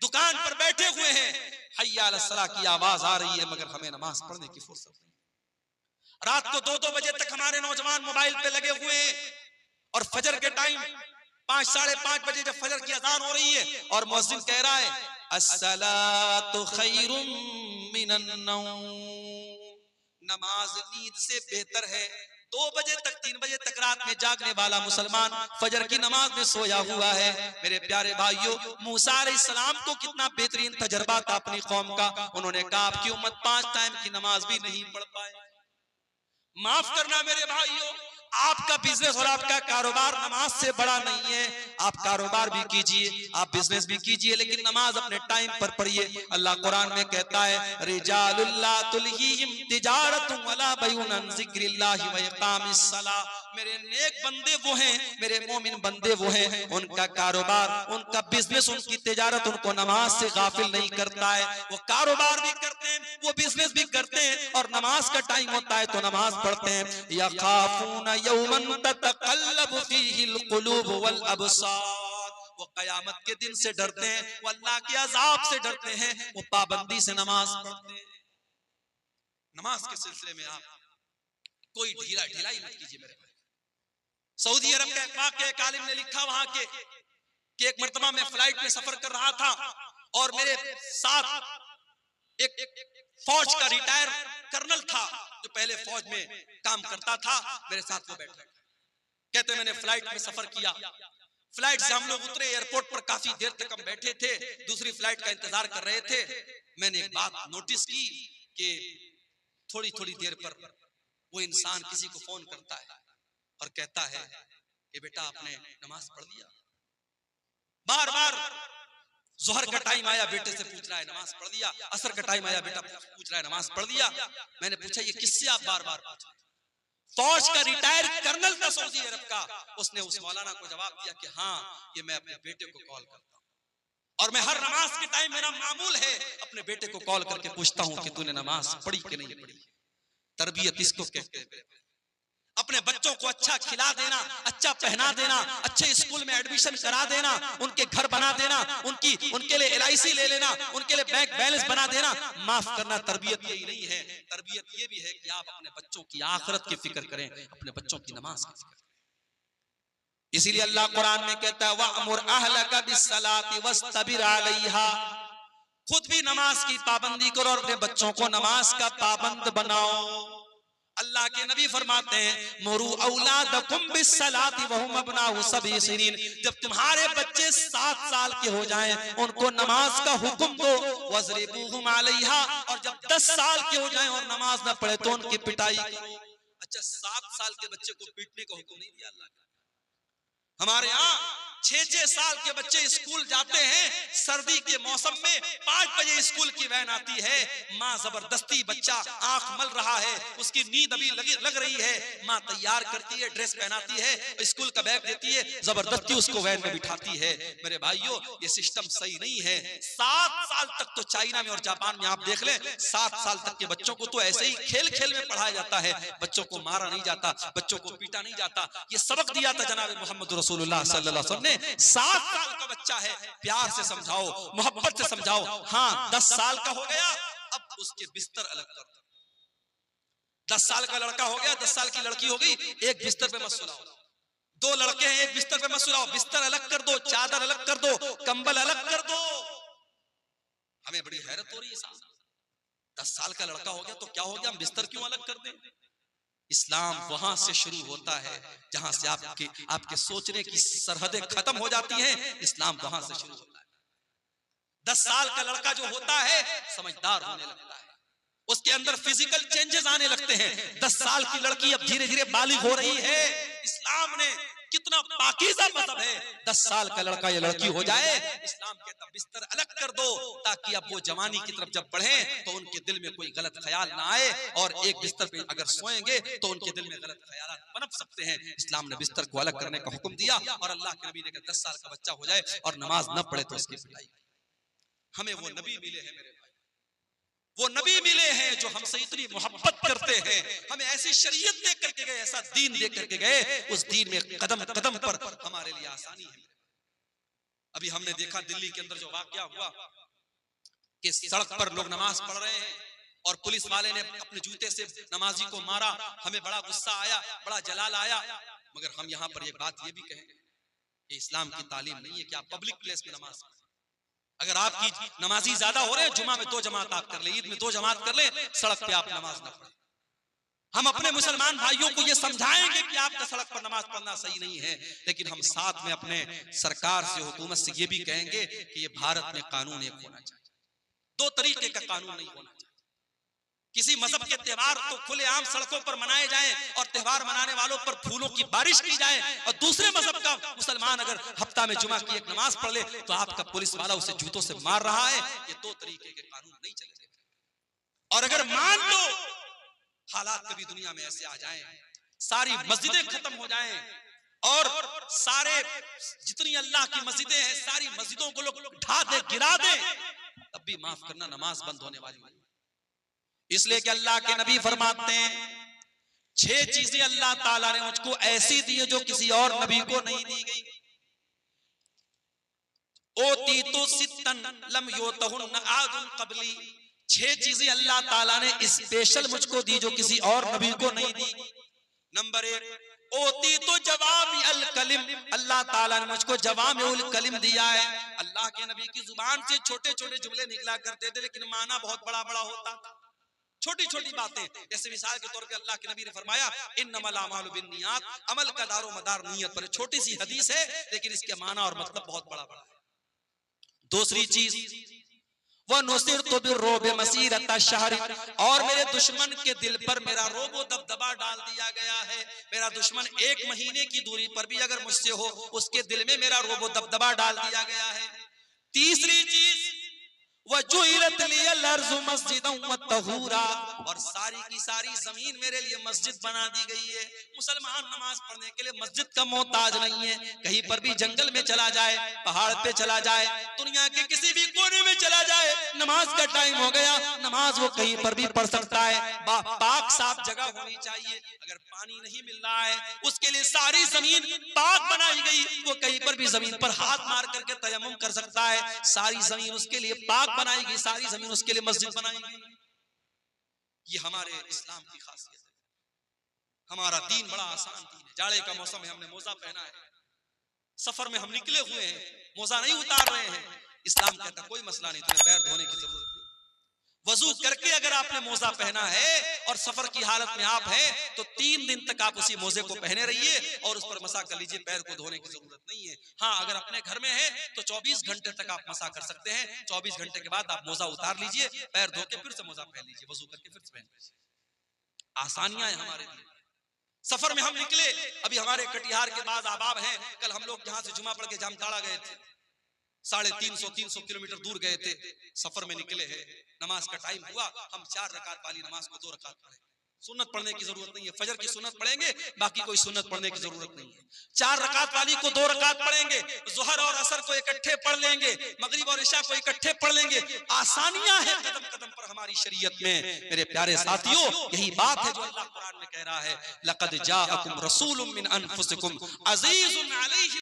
दुकान पर बैठे हुए हैं, हय्या अलस सलाह की आवाज आ रही है, मगर हमें नमाज पढ़ने की फुर्सत नहीं। रात को 2-2 बजे तक हमारे नौजवान मोबाइल पे लगे हुए हैं, और फजर के टाइम 5 साढ़े 5 बजे जब फजर की अजान हो रही है और मुअज्जिन कह रहा है अस्सलातु खैरुम मिनन नौम, नमाज नींद से बेहतर है। 2 बजे तक 3 बजे तक रात में जागने वाला मुसलमान फजर की नमाज में सोया हुआ है। मेरे प्यारे भाइयों, मूसा अलैहिस्सलाम को कितना बेहतरीन तजर्बा था अपनी कौम का। उन्होंने कहा आपकी उम्मत 5 टाइम की नमाज भी नहीं पढ़ पाए। माफ करना मेरे भाइयों, आपका बिजनेस और आपका कारोबार नमाज से बड़ा नहीं है। आप कारोबार भी कीजिए, आप बिजनेस भी कीजिए, लेकिन नमाज अपने टाइम पर पढ़िए। अल्लाह कुरान में कहता है रिजालुल ला तुल्हीहिम तिजारतुन वला बैउन अन जिक्रिल्लाहि व इकामिस सलाह। मेरे नेक बंदे वो हैं, मेरे मोमिन बंदे वो हैं, उनका कारोबार, उनका बिजनेस, उनकी तिजारत उनको नमाज से गाफिल नहीं करता है। वो कारोबार भी करते हैं, वो बिजनेस भी करते हैं, और नमाज का टाइम होता है तो नमाज पढ़ते हैं। यखाफून यौमन ततक़ल्लबु फीहिल क़ुलूब वल अबसार, वो कयामत के दिन से डरते हैं, वो अल्लाह के अजाब से डरते हैं, वो पाबंदी से नमाज पढ़ते हैं। नमाज के सिलसिले में आप कोई ढिलाई मत कीजिए मेरे भाई। सऊदी अरब का एक वाक़या एक आलिम ने लिखा वहां के कि एक मर्तबा मैं फ्लाइट में सफर कर रहा था और मेरे साथ एक फौज का रिटायर कर्नल था जो पहले फौज में काम करता था, मेरे साथ वो बैठा। कहते मैंने फ्लाइट में सफर किया, फ्लाइट से हम लोग उतरे, एयरपोर्ट पर काफी देर तक हम बैठे थे, दूसरी फ्लाइट का इंतजार कर रहे थे। मैंने एक बात नोटिस की कि थोड़ी थोड़ी देर पर वो इंसान किसी को फोन करता है और कहता है कि बेटा आपने नमाज पढ़ लिया। बार बार जोहर का टाइम आया, बेटे से पूछ रहा है नमाज पढ़ लिया। असर का टाइम आया, बेटा पूछ रहा है नमाज पढ़ लिया। मैंने पूछा ये किससे आप बार बार पूछ रहे? फौज का रिटायर कर्नल था सऊदी अरब का। उसने उस मौलाना को जवाब दिया कि हाँ, ये मैं अपने बेटे को कॉल करता हूँ, और मैं हर नमाज के टाइम मेरा मामूल है अपने बेटे को कॉल करके पूछता हूँ कि तूने नमाज पढ़ी कि नहीं पढ़ी। तरबियत इसको कहते हैं। अपने बच्चों को अच्छा खिला देना, अच्छा पहना देना, अच्छे स्कूल में एडमिशन करा देना, उनके घर बना देना, उनके लिए LIC ले लेना, उनके लिए बैंक बैलेंस बना देना। माफ करना, तरबियत यही नहीं है। तरबियत ये भी है कि आप अपने बच्चों की आखिरत की फिक्र करें, अपने बच्चों की नमाज की फिक्र करें। इसीलिए अल्लाह कुरान में कहता है वअमुर अहलका बिस्सलाति वस्तबिर अलैहा, खुद भी नमाज की पाबंदी करो और अपने बच्चों को नमाज का पाबंद बनाओ। अल्लाह के नबी फरमाते हैं मुरू औलादकुम बिस्सलाति वहुम अबनाउ सबई सिनीन, जब तुम्हारे बच्चे 7 साल के हो जाएं उनको नमाज का हुक्म दो। वज़रिबूहुम अलैहा, और जब 10 साल के हो जाएं और नमाज न पढ़े तो उनकी पिटाई करो। अच्छा, 7 साल के बच्चे को पीटने का हुक्म नहीं दिया अल्लाह ने। हमारे यहाँ 6-6 साल के बच्चे स्कूल जाते हैं, सर्दी के मौसम में 5 बजे स्कूल की वैन आती है, माँ जबरदस्ती, बच्चा आंख मल रहा है, उसकी नींद अभी लग रही है, माँ तैयार करती है, ड्रेस पहनाती है, स्कूल का बैग देती है, जबरदस्ती उसको वैन में बिठाती है। मेरे भाइयों, ये सिस्टम सही नहीं है। 7 साल तक तो चाइना में और जापान में आप देख लें, 7 साल तक के बच्चों को तो ऐसे ही खेल खेल में पढ़ाया जाता है, बच्चों को मारा नहीं जाता, बच्चों को पीटा नहीं जाता। ये सबक दिया था जनाब मोहम्मद रसूलुल्लाह सल्लल्लाहु अलैहि वसल्लम ने। 7 साल का बच्चा है, प्यार से समझाओ, मोहब्बत से समझाओ। हाँ, 10 साल का हो गया, अब उसके बिस्तर अलग कर दो। 10 साल का लड़का हो गया, 10 साल की लड़की हो गई, एक बिस्तर पे मत सुलाओ। 2 लड़के हैं, एक बिस्तर पे मत सुलाओ, बिस्तर अलग कर दो, चादर अलग कर दो, कंबल अलग कर दो। हमें बड़ी हैरत हो रही है साहब, 10 साल का लड़का हो गया तो क्या हो गया, हम बिस्तर क्यों अलग कर दें? इस्लाम वहां से शुरू होता है जहां से आपके सोचने की सरहदें खत्म हो जाती हैं। इस्लाम वहां से शुरू होता है। 10 साल का लड़का जो होता है समझदार होने लगता है, उसके अंदर फिजिकल चेंजेस आने लगते हैं। 10 साल की लड़की अब धीरे धीरे बालिग हो रही है। इस्लाम ने कितना पाकीज़ा मजहब है। 10 साल का लड़का या लड़की हो जाए, इस्लाम कहता बिस्तर अलग कर दो, ताकि अब वो जवानी की तरफ जब बढ़े तो उनके दिल में कोई गलत ख्याल ना आए, और एक बिस्तर पे अगर सोएंगे तो उनके दिल में गलत ख्याल पनप सकते हैं। इस्लाम ने बिस्तर को अलग करने का हुक्म दिया, और अल्लाह के नबी ने कहा 10 साल का बच्चा हो जाए और नमाज न पढ़े तो उसकी पिटाई। हमें वो नबी मिले हैं मेरे भाई, वो नबी मिले हैं जो हमसे इतनी मोहब्बत करते हैं, हमें ऐसी शरीयत दे करके गए, ऐसा दीन दे करके गए, उस दीन में कदम कदम पर हमारे लिए आसानी है। अभी हमने देखा दिल्ली के अंदर जो वाकया हुआ कि सड़क पर लोग नमाज पढ़ रहे हैं और पुलिस वाले ने अपने जूते से नमाजी को मारा, हमें बड़ा गुस्सा आया, बड़ा जलाल आया। मगर हम यहाँ पर एक बात ये भी कहेंगे कि इस्लाम की तालीम नहीं है कि आप पब्लिक प्लेस में नमाज पढ़ें। अगर आपकी नमाजी ज्यादा हो रहे हैं, जुमा में 2 जमात आप कर ले, ईद में 2 जमात कर ले, सड़क पे आप नमाज ना पढ़ें। हम अपने मुसलमान भाइयों को ये समझाएंगे कि आपका सड़क पर नमाज पढ़ना सही नहीं है, लेकिन हम साथ में अपने सरकार से, हुकूमत से ये भी कहेंगे कि ये भारत में कानून एक होना चाहिए, 2 तरीके का कानून नहीं होना चाहिए। किसी मजहब के त्योहार तो खुलेआम सड़कों पर मनाए जाएं और त्योहार मनाने वालों पर फूलों की बारिश की जाए, और दूसरे मजहब का मुसलमान अगर हफ्ता में जुमा की एक नमाज पढ़ ले तो आपका पुलिस वाला उसे जूतों से मार रहा है। ये 2 तरीके के कानून नहीं चलेंगे। और अगर मान लो हालात कभी दुनिया में ऐसे आ जाएं, सारी मस्जिदें खत्म हो जाएं और सारे जितनी अल्लाह की मस्जिदें हैं सारी मस्जिदों को लोग ढा दे, गिरा दे, तब भी माफ करना नमाज बंद होने वाली नहीं। इसलिए कि अल्लाह के नबी फरमाते हैं 6 चीजें अल्लाह ताला ने मुझको ऐसी दी है जो किसी और नबी को नहीं दी गई। ओती तो सित्तन लम योतहुन्न आदुन कबली, 6 चीजें अल्लाह ताला ने स्पेशल मुझको दी जो किसी और नबी को नहीं दी। नंबर 1 ओती तो जवामी अल कलिम, अल्लाह ताला ने मुझको जवामी उल कलिम दिया है। अल्लाह के नबी की जुबान से छोटे छोटे जुमले निकला करते थे, लेकिन माना बहुत बड़ा बड़ा होता था। छोटी छोटी बातें, जैसे मिसाल के तौर पे अल्लाह के नबी ने फरमाया इन्नमल अमालु बिन्नियात, अमल का दारो मदार नियत पर। छोटी सी हदीस है लेकिन इसके माना और मतलब बहुत बड़ा बड़ा है। दूसरी चीज वह नुसिरतु बिर्रुब मसीरत शहर, और मेरे दुश्मन के दिल पर मेरा रोबो दबदबा डाल दिया गया है। मेरा दुश्मन 1 महीने की दूरी पर भी अगर मुझसे हो, उसके दिल में मेरा रोबो दबदबा डाल दिया गया है। तीसरी चीज वजुइलत लियल अर्ज़ु मस्जिदन व तहूरा, और सारी की सारी जमीन मेरे लिए मस्जिद बना दी गई है। मुसलमान नमाज पढ़ने के लिए मस्जिद का मोहताज नहीं है। कहीं पर भी जंगल में चला जाए, पहाड़ पे चला जाए, दुनिया के किसी भी कोने में चला जाए, नमाज का टाइम हो गया, नमाज वो कहीं पर भी पढ़ सकता है। पाक साफ जगह होनी चाहिए। अगर पानी नहीं मिल रहा है, उसके लिए सारी जमीन पाक बनाई गई, वो कहीं पर भी जमीन पर हाथ मार करके तयम्मुम कर सकता है। सारी जमीन उसके लिए पाक बनाई गई, सारी जमीन उसके लिए मस्जिद बनाई गई। ये हमारे इस्लाम की खासियत है। हमारा दीन बड़ा आसान दीन है। जाड़े का मौसम है, हमने मोजा पहना है, सफर में हम निकले हुए हैं, मोजा नहीं उतार रहे हैं। इस्लाम कहता कोई मसला नहीं, तुम्हें पैर धोने की जरूरत नहीं। वजू करके अगर आपने मोजा पहना है और सफर की हालत में आप हैं तो 3 दिन तक आप उसी मोजे को पहने रहिए और उस पर मसा कर लीजिए, पैर को धोने की जरूरत नहीं है। हाँ, अगर अपने घर में है तो 24 घंटे तक आप मसा कर सकते हैं। 24 घंटे के बाद आप मोजा उतार लीजिए, पैर धो के फिर से मोजा पहन लीजिए, वजू करके फिर से पहन लीजिए। आसानियां हैं हमारे लिए। सफर में हम निकले, अभी हमारे कटिहार के बाद आबाब हैं, कल हम लोग यहाँ से जुमा पढ़ के जामताड़ा गए थे, 350 किलोमीटर दूर गए थे, सफर में निकले हैं। नमाज का टाइम हुआ, हम 4 रकात वाली नमाज को 2 रकात पढ़े। सुन्नत पढ़ने की जरूरत नहीं है, फजर की सुन्नत पढ़ेंगे, बाकी कोई सुन्नत पढ़ने की जरूरत नहीं है। 4 रकात वाली को 2 रकात पढ़ेंगे, जोहर और असर को इकट्ठे पढ़ लेंगे, मगरिब और इशा को इकट्ठे पढ़ लेंगे। आसानियां हैं कदम कदम पर हमारी शरीयत में। मेरे प्यारे साथियों, यही बात है जो अल्लाह कुरान में कह रहा है, लक़द जाअकुम रसूलुम मिन अनफुसिकुम अज़ीज़ुन अलैहि